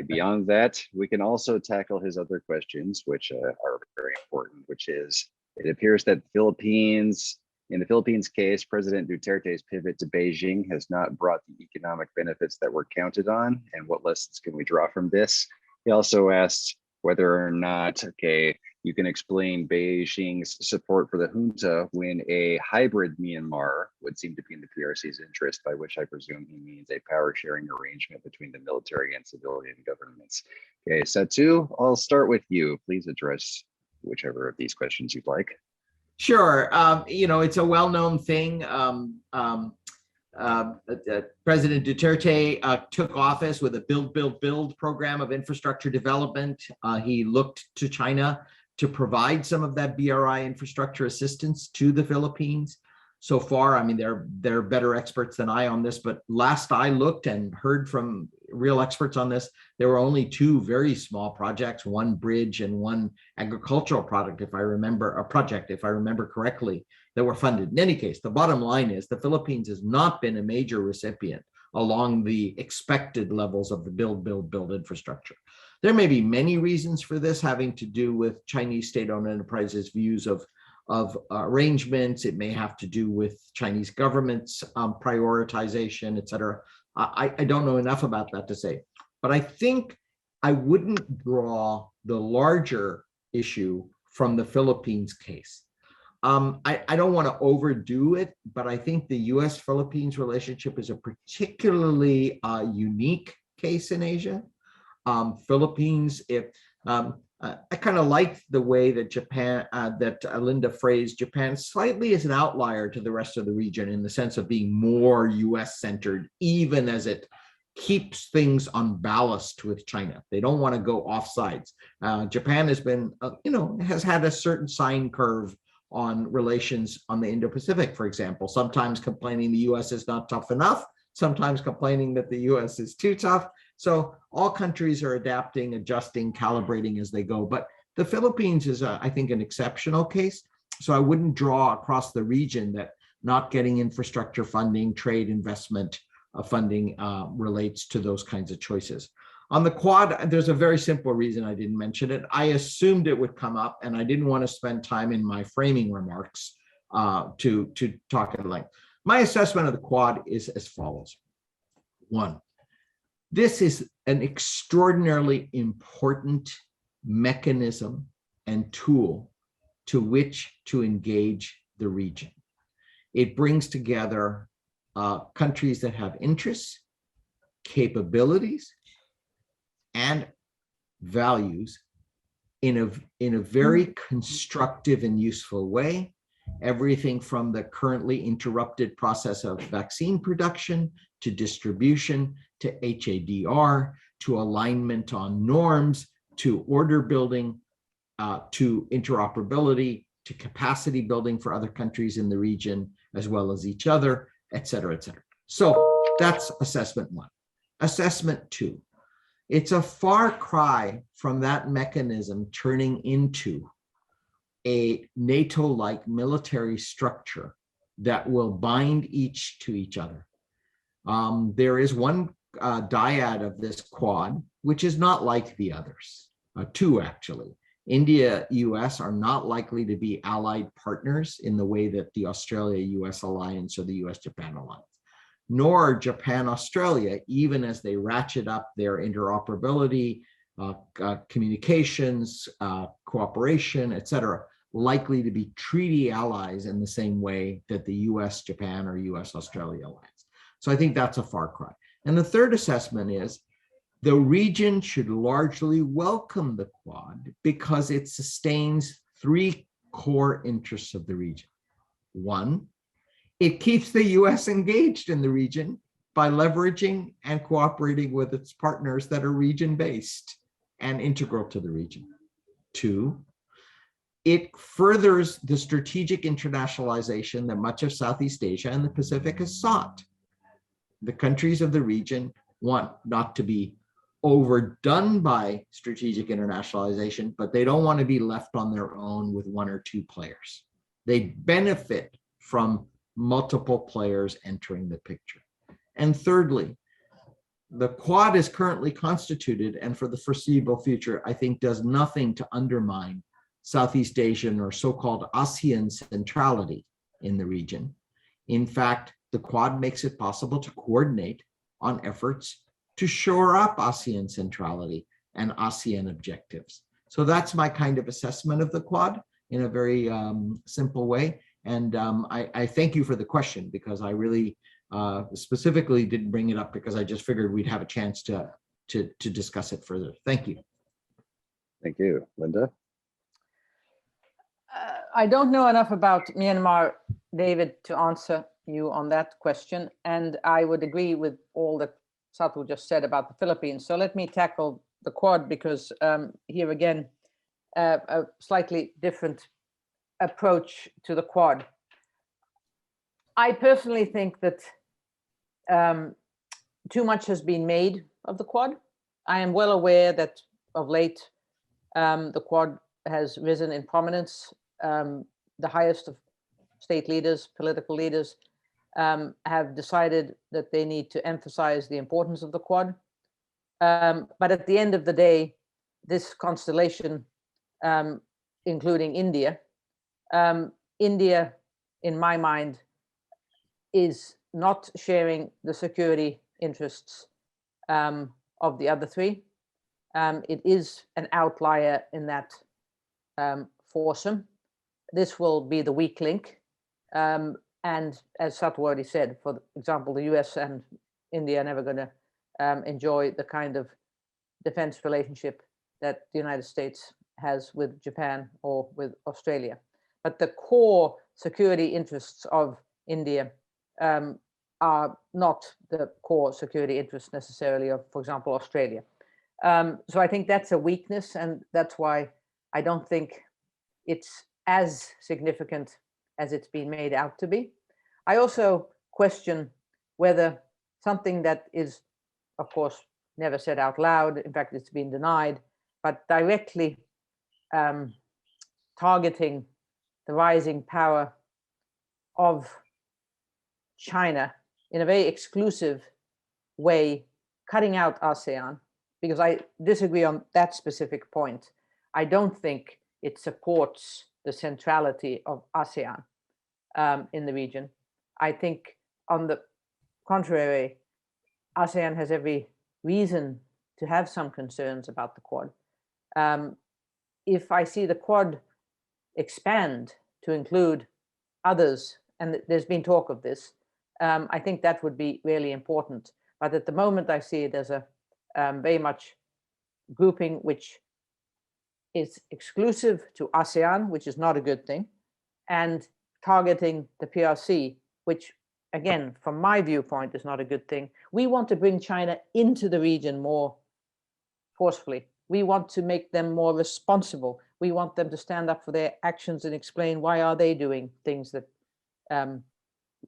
Beyond that, we can also tackle his other questions, which are very important, which is, it appears that in the Philippines case, President Duterte's pivot to Beijing has not brought the economic benefits that were counted on, and what lessons can we draw from this? He also asked whether or not, you can explain Beijing's support for the junta when a hybrid Myanmar would seem to be in the PRC's interest, by which I presume he means a power sharing arrangement between the military and civilian governments. Satu, I'll start with you. Please address whichever of these questions you'd like. Sure. It's a well-known thing. President Duterte took office with a build program of infrastructure development. He looked to China to provide some of that BRI infrastructure assistance to the Philippines. So far, I mean, they're better experts than I on this, but last I looked and heard from real experts on this, there were only two very small projects, one bridge and one agricultural project, if I remember correctly, that were funded. In any case, the bottom line is the Philippines has not been a major recipient along the expected levels of the build infrastructure. There may be many reasons for this, having to do with Chinese state-owned enterprises' views of arrangements. It may have to do with Chinese government's prioritization, et cetera. I don't know enough about that to say, but I think I wouldn't draw the larger issue from the Philippines case. I don't want to overdo it, but I think the US-Philippines relationship is a particularly unique case in Asia. Philippines, I kind of like the way that Japan, that Linda phrased Japan slightly as an outlier to the rest of the region in the sense of being more US centered, even as it keeps things on ballast with China. They don't want to go off sides. Japan has been, has had a certain sine curve on relations on the Indo-Pacific, for example, sometimes complaining the US is not tough enough, sometimes complaining that the US is too tough. So all countries are adapting, adjusting, calibrating as they go. But the Philippines is, I think, an exceptional case. So I wouldn't draw across the region that not getting infrastructure funding, trade investment funding relates to those kinds of choices. On the Quad, there's a very simple reason I didn't mention it. I assumed it would come up, and I didn't want to spend time in my framing remarks to talk at length. My assessment of the Quad is as follows. One, this is an extraordinarily important mechanism and tool to which to engage the region. It brings together countries that have interests, capabilities, and values in a very constructive and useful way. Everything from the currently interrupted process of vaccine production to distribution to HADR to alignment on norms to order building to interoperability to capacity building for other countries in the region as well as each other, et cetera, et cetera. So that's assessment one. Assessment two, it's a far cry from that mechanism turning into a NATO-like military structure that will bind each to each other. There is one dyad of this quad, which is not like the others, two actually. India, US are not likely to be allied partners in the way that the Australia-US alliance or the US-Japan alliance, nor Japan-Australia, even as they ratchet up their interoperability, communications, cooperation, et cetera, likely to be treaty allies in the same way that the US-Japan or US-Australia alliance. So I think that's a far cry. And the third assessment is the region should largely welcome the Quad because it sustains three core interests of the region. One, it keeps the US engaged in the region by leveraging and cooperating with its partners that are region-based and integral to the region. Two, it furthers the strategic internationalization that much of Southeast Asia and the Pacific has sought. The countries of the region want not to be overdone by strategic internationalization, but they don't want to be left on their own with one or two players. They benefit from multiple players entering the picture. And thirdly, the Quad is currently constituted and for the foreseeable future, I think does nothing to undermine Southeast Asian or so-called ASEAN centrality in the region. In fact, the Quad makes it possible to coordinate on efforts to shore up ASEAN centrality and ASEAN objectives. So that's my kind of assessment of the Quad in a very simple way. And I thank you for the question because I really specifically didn't bring it up because I just figured we'd have a chance to discuss it further. Thank you. Thank you. Linda? I don't know enough about Myanmar, David, to answer you on that question. And I would agree with all that Satu just said about the Philippines. So let me tackle the Quad because here again, a slightly different approach to the Quad. I personally think that too much has been made of the Quad. I am well aware that of late, the Quad has risen in prominence. The highest of state leaders, political leaders, have decided that they need to emphasize the importance of the Quad. But at the end of the day, this constellation, including India, India, in my mind, is not sharing the security interests of the other three. It is an outlier in that foursome. This will be the weak link. And as Satu already said, for example, the US and India are never going to enjoy the kind of defense relationship that the United States has with Japan or with Australia. But the core security interests of India are not the core security interests necessarily of, for example, Australia. So I think that's a weakness, and that's why I don't think it's as significant as it's been made out to be. I also question whether something that is, of course, never said out loud, in fact, it's been denied, but directly targeting the rising power of China in a very exclusive way, cutting out ASEAN, because I disagree on that specific point. I don't think it supports the centrality of ASEAN in the region. I think, on the contrary, ASEAN has every reason to have some concerns about the Quad. If I see the Quad expand to include others, and there's been talk of this, I think that would be really important. But at the moment, I see it as a very much grouping which is exclusive to ASEAN, which is not a good thing, and targeting the PRC, which, again, from my viewpoint, is not a good thing. We want to bring China into the region more forcefully. We want to make them more responsible. We want them to stand up for their actions and explain why are they doing things that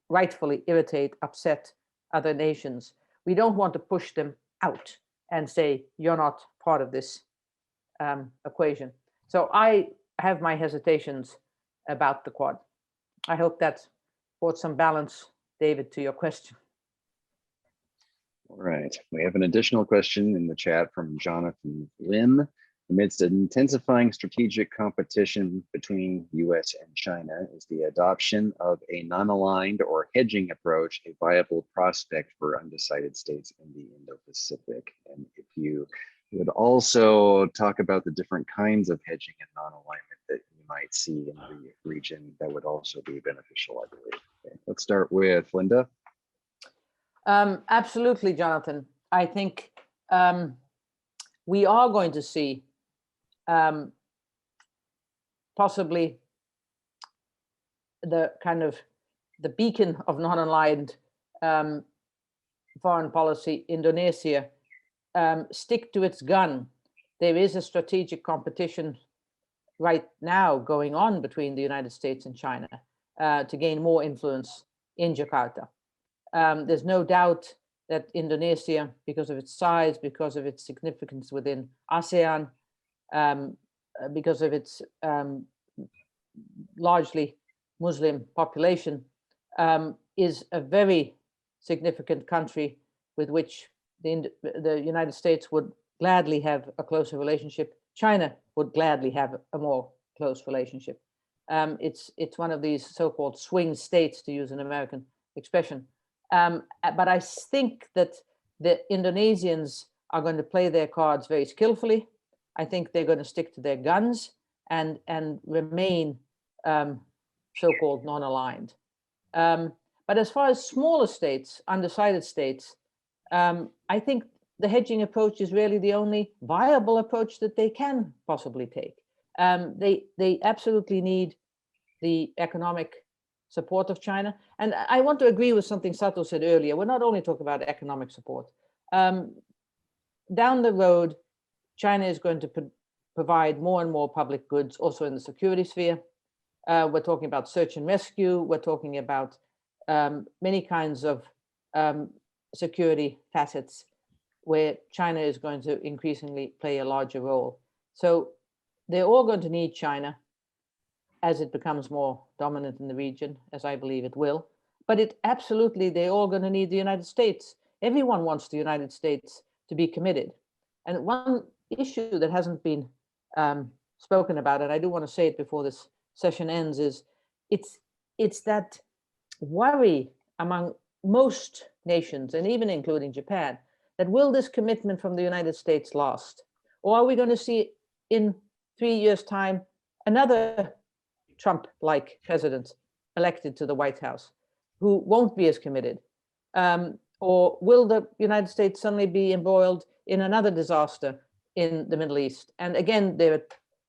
rightfully irritate, upset other nations. We don't want to push them out and say, you're not part of this equation. So I have my hesitations about the Quad. I hope that brought some balance, David, to your question. All right, we have an additional question in the chat from Jonathan Lim. Amidst an intensifying strategic competition between US and China, is the adoption of a non-aligned or hedging approach a viable prospect for undecided states in the Indo-Pacific? And if you would also talk about the different kinds of hedging and non-alignment that you might see in the region, that would also be beneficial, I believe. Okay, let's start with Linda. Absolutely, Jonathan. I think we are going to see possibly the kind of the beacon of non-aligned foreign policy, Indonesia, stick to its gun. There is a strategic competition right now going on between the United States and China to gain more influence in Jakarta. There's no doubt that Indonesia, because of its size, because of its significance within ASEAN, because of its largely Muslim population, is a very significant country with which the United States would gladly have a closer relationship. China would gladly have a more close relationship. It's one of these so-called swing states, to use an American expression. But I think that the Indonesians are going to play their cards very skillfully. I think they're going to stick to their guns and remain so-called non-aligned. But as far as smaller states, undecided states, I think the hedging approach is really the only viable approach that they can possibly take. They absolutely need the economic support of China. And I want to agree with something Sato said earlier. We're not only talking about economic support. Down the road, China is going to provide more and more public goods also in the security sphere. We're talking about search and rescue. We're talking about many kinds of security facets where China is going to increasingly play a larger role. So they're all going to need China as it becomes more dominant in the region, as I believe it will. But they're all going to need the United States. Everyone wants the United States to be committed. And one issue that hasn't been spoken about, and I do want to say it before this session ends, is it's that worry among most nations, and even including Japan, that will this commitment from the United States last? Or are we going to see in 3 years' time another Trump-like president elected to the White House who won't be as committed? Or will the United States suddenly be embroiled in another disaster in the Middle East? And again, their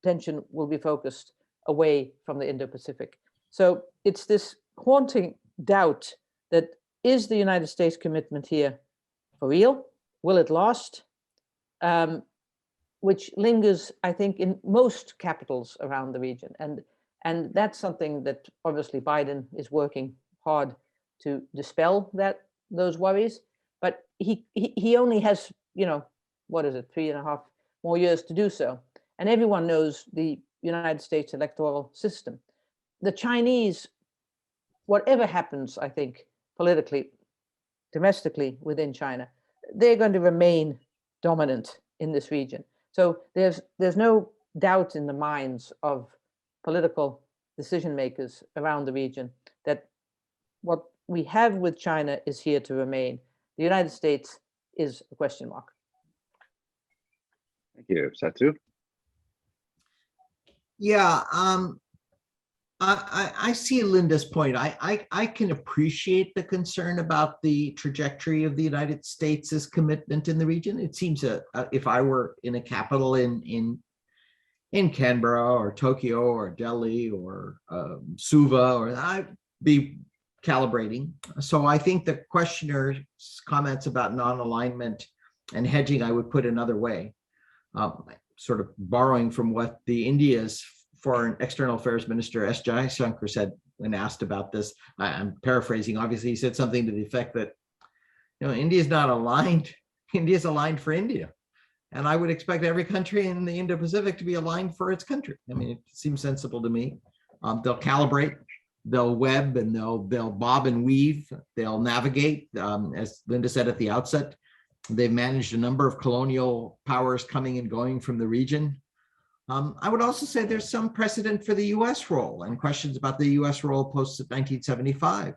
attention will be focused away from the Indo-Pacific. So it's this haunting doubt that, is the United States commitment here for real? Will it last? Which lingers, I think, in most capitals around the region. And that's something that obviously Biden is working hard to dispel those worries. But he only has, 3.5 more years to do so. And everyone knows the United States electoral system. The Chinese, whatever happens, I think, politically, domestically within China, they're going to remain dominant in this region. So there's no doubt in the minds of political decision makers around the region that what we have with China is here to remain. The United States is a question mark. Thank you. Satu? Yeah, I see Linda's point. I can appreciate the concern about the trajectory of the United States' commitment in the region. It seems if I were in a capital in Canberra or Tokyo or Delhi or Suva, or I'd be calibrating. So I think the questioner's comments about non-alignment and hedging, I would put another way, sort of borrowing from what the India's Foreign External Affairs Minister S. Jaishankar said when asked about this. I'm paraphrasing. Obviously, he said something to the effect that, India is not aligned. India is aligned for India. And I would expect every country in the Indo-Pacific to be aligned for its country. I mean, it seems sensible to me. They'll calibrate, they'll web, and they'll bob and weave, they'll navigate. As Linda said at the outset, they've managed a number of colonial powers coming and going from the region. I would also say there's some precedent for the US role and questions about the US role post 1975.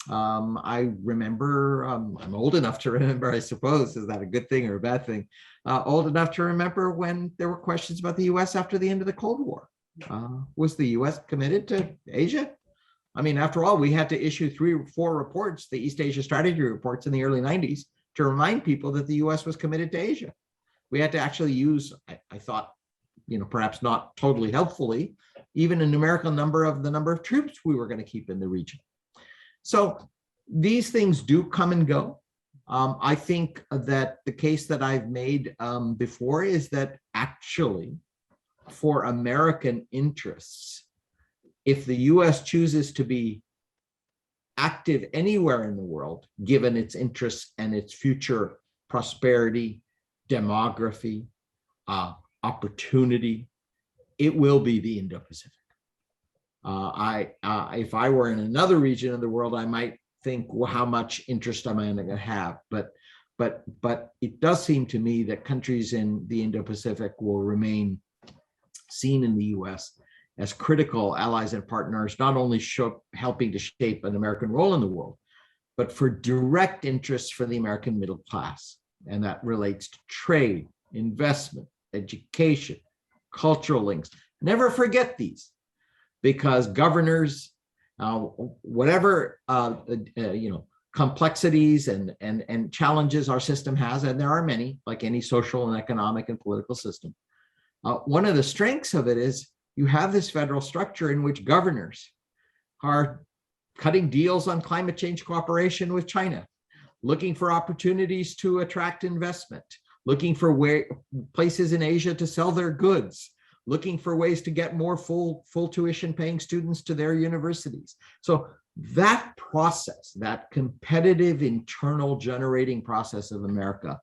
I remember, I'm old enough to remember, I suppose, is that a good thing or a bad thing? Old enough to remember when there were questions about the US after the end of the Cold War. Was the US committed to Asia? I mean, after all, we had to issue 3 or 4 reports, the East Asia Strategy reports in the early 90s, to remind people that the US was committed to Asia. We had to actually use, I thought, perhaps not totally helpfully, even a numerical number of the number of troops we were going to keep in the region. So these things do come and go. I think that the case that I've made before is that actually for American interests, if the US chooses to be active anywhere in the world, given its interests and its future prosperity, demography, opportunity, it will be the Indo-Pacific. If I were in another region of the world, I might think, well, how much interest am I going to have? But it does seem to me that countries in the Indo-Pacific will remain seen in the US as critical allies and partners, not only helping to shape an American role in the world, but for direct interests for the American middle class. And that relates to trade, investment, education, cultural links. Never forget these, because governors, whatever complexities and challenges our system has, and there are many, like any social and economic and political system, one of the strengths of it is you have this federal structure in which governors are cutting deals on climate change cooperation with China, looking for opportunities to attract investment, looking for places in Asia to sell their goods, looking for ways to get more full tuition paying students to their universities. So that process, that competitive internal generating process of America,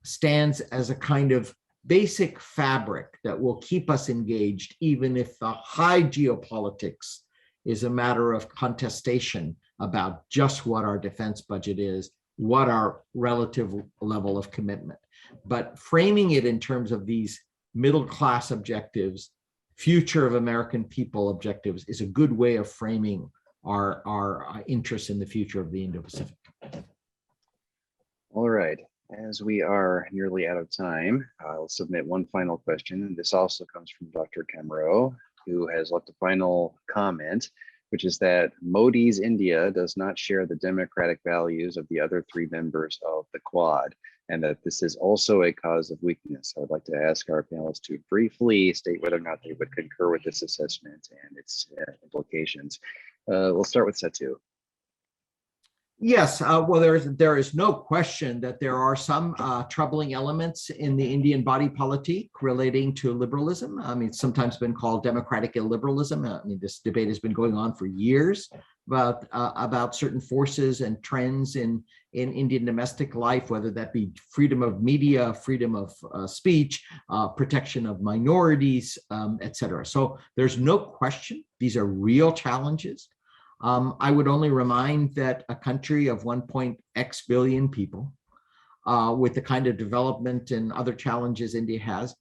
stands as a kind of basic fabric that will keep us engaged, even if the high geopolitics is a matter of contestation about just what our defense budget is, what our relative level of commitment. But framing it in terms of these middle class objectives, future of American people objectives, is a good way of framing our interests in the future of the Indo-Pacific. All right. As we are nearly out of time, I'll submit one final question. And this also comes from Dr. Camero, who has left a final comment, which is that Modi's India does not share the democratic values of the other 3 members of the Quad, and that this is also a cause of weakness. I would like to ask our panelists to briefly state whether or not they would concur with this assessment and its implications. We'll start with Setu. Yes, well, there is no question that there are some troubling elements in the Indian body politic relating to liberalism. I mean, it's sometimes been called democratic illiberalism. I mean, this debate has been going on for years about certain forces and trends in Indian domestic life, whether that be freedom of media, freedom of speech, protection of minorities, et cetera. So there's no question these are real challenges. I would only remind that a country of 1.x billion people, with the kind of development and other challenges India has,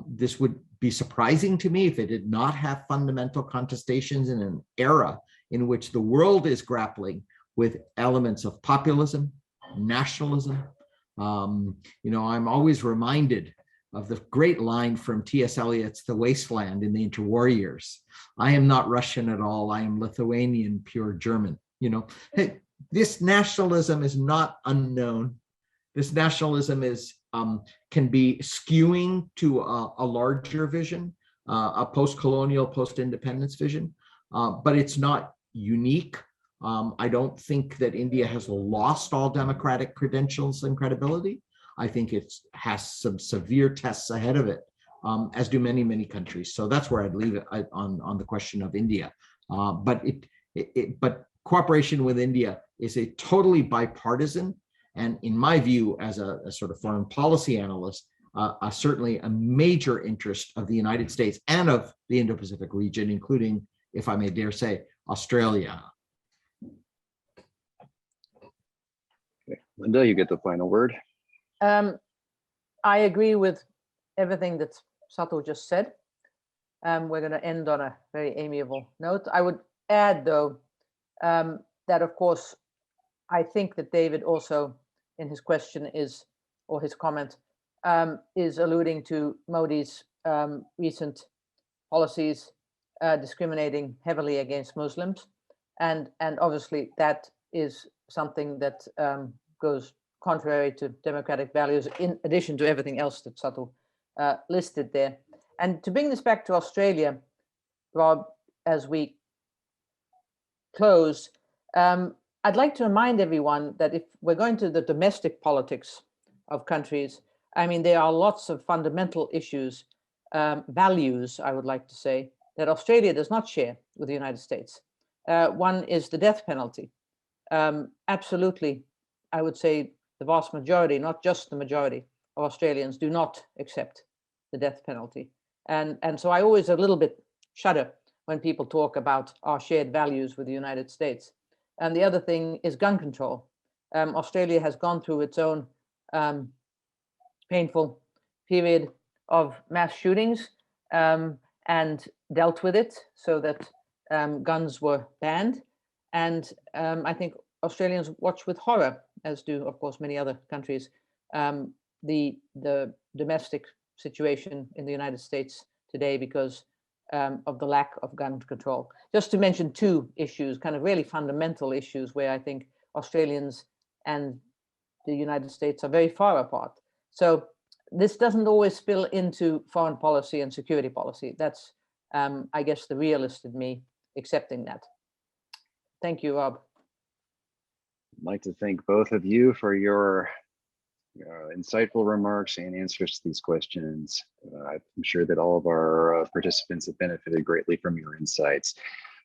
this would be surprising to me if it did not have fundamental contestations in an era in which the world is grappling with elements of populism, nationalism. I'm always reminded the great line from T.S. Eliot's The Wasteland in the interwar years. I am not Russian at all. I am Lithuanian, pure German. You know, hey, this nationalism is not unknown. This nationalism is can be skewing to a larger vision, a post-colonial, post-independence vision, but it's not unique. I don't think that India has lost all democratic credentials and credibility. I think it has some severe tests ahead of it, as do many, many countries. So that's where I'd leave it on the question of India. But cooperation with India is a totally bipartisan, and in my view, as a sort of foreign policy analyst, certainly a major interest of the United States and of the Indo-Pacific region, including, if I may dare say, Australia. Okay. Linda, you get the final word. I agree with everything that Satu just said. We're going to end on a very amiable note. I would add, though, that of course, I think that David also in his question is, or his comment, is alluding to Modi's recent policies discriminating heavily against Muslims. And obviously that is something that goes contrary to democratic values, in addition to everything else that Satu listed there. And to bring this back to Australia, Rob, as we close, I'd like to remind everyone that if we're going to the domestic politics of countries, I mean, there are lots of fundamental issues, values, I would like to say, that Australia does not share with the United States. One is the death penalty. Absolutely, I would say the vast majority, not just the majority of Australians, do not accept the death penalty. And so I always a little bit shudder when people talk about our shared values with the United States. And the other thing is gun control. Australia has gone through its own painful period of mass shootings and dealt with it so that guns were banned. And I think Australians watch with horror, as do, of course, many other countries, the domestic situation in the United States today because of the lack of gun control. Just to mention two issues, kind of really fundamental issues where I think Australians and the United States are very far apart. So this doesn't always spill into foreign policy and security policy. That's, I guess, the realist in me accepting that. Thank you, Rob. I'd like to thank both of you for your insightful remarks and answers to these questions. I'm sure that all of our participants have benefited greatly from your insights.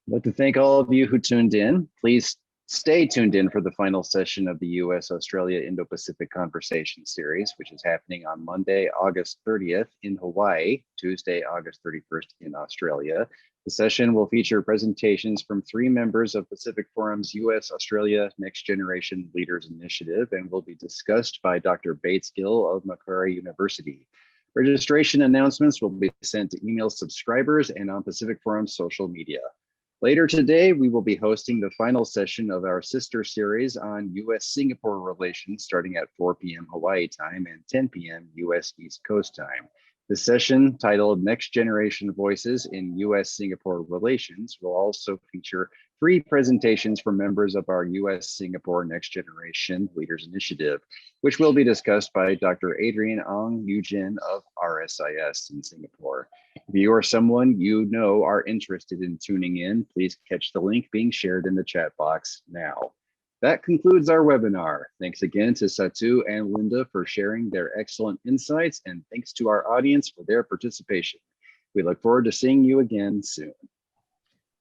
I'd like to thank all of you who tuned in. Please stay tuned in for the final session of the US-Australia Indo-Pacific Conversation Series, which is happening on Monday, August 30th in Hawaii, Tuesday, August 31st in Australia. The session will feature presentations from 3 members of Pacific Forum's US-Australia Next Generation Leaders Initiative and will be discussed by Dr. Bates Gill of Macquarie University. Registration announcements will be sent to email subscribers and on Pacific Forum's social media. Later today, we will be hosting the final session of our sister series on US-Singapore relations starting at 4 p.m. Hawaii time and 10 p.m. US East Coast time. The session, titled Next Generation Voices in US-Singapore Relations, will also feature 3 presentations from members of our US-Singapore Next Generation Leaders Initiative, which will be discussed by Dr. Adrian Ong Yu-Jin of RSIS in Singapore. If you or someone you know are interested in tuning in, please catch the link being shared in the chat box now. That concludes our webinar. Thanks again to Satu and Linda for sharing their excellent insights, and thanks to our audience for their participation. We look forward to seeing you again soon.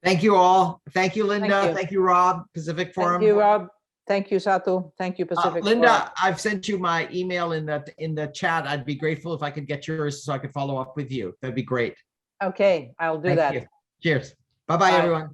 Thank you all. Thank you, Linda. Thank you. Thank you, Rob, Pacific Forum. Thank you, Rob. Thank you, Satu. Thank you, Pacific Linda, Forum. I've sent you my email in the chat. I'd be grateful if I could get yours so I could follow up with you. That'd be great. Okay, I'll do Thank that. you. Cheers. Bye-bye, Bye. everyone.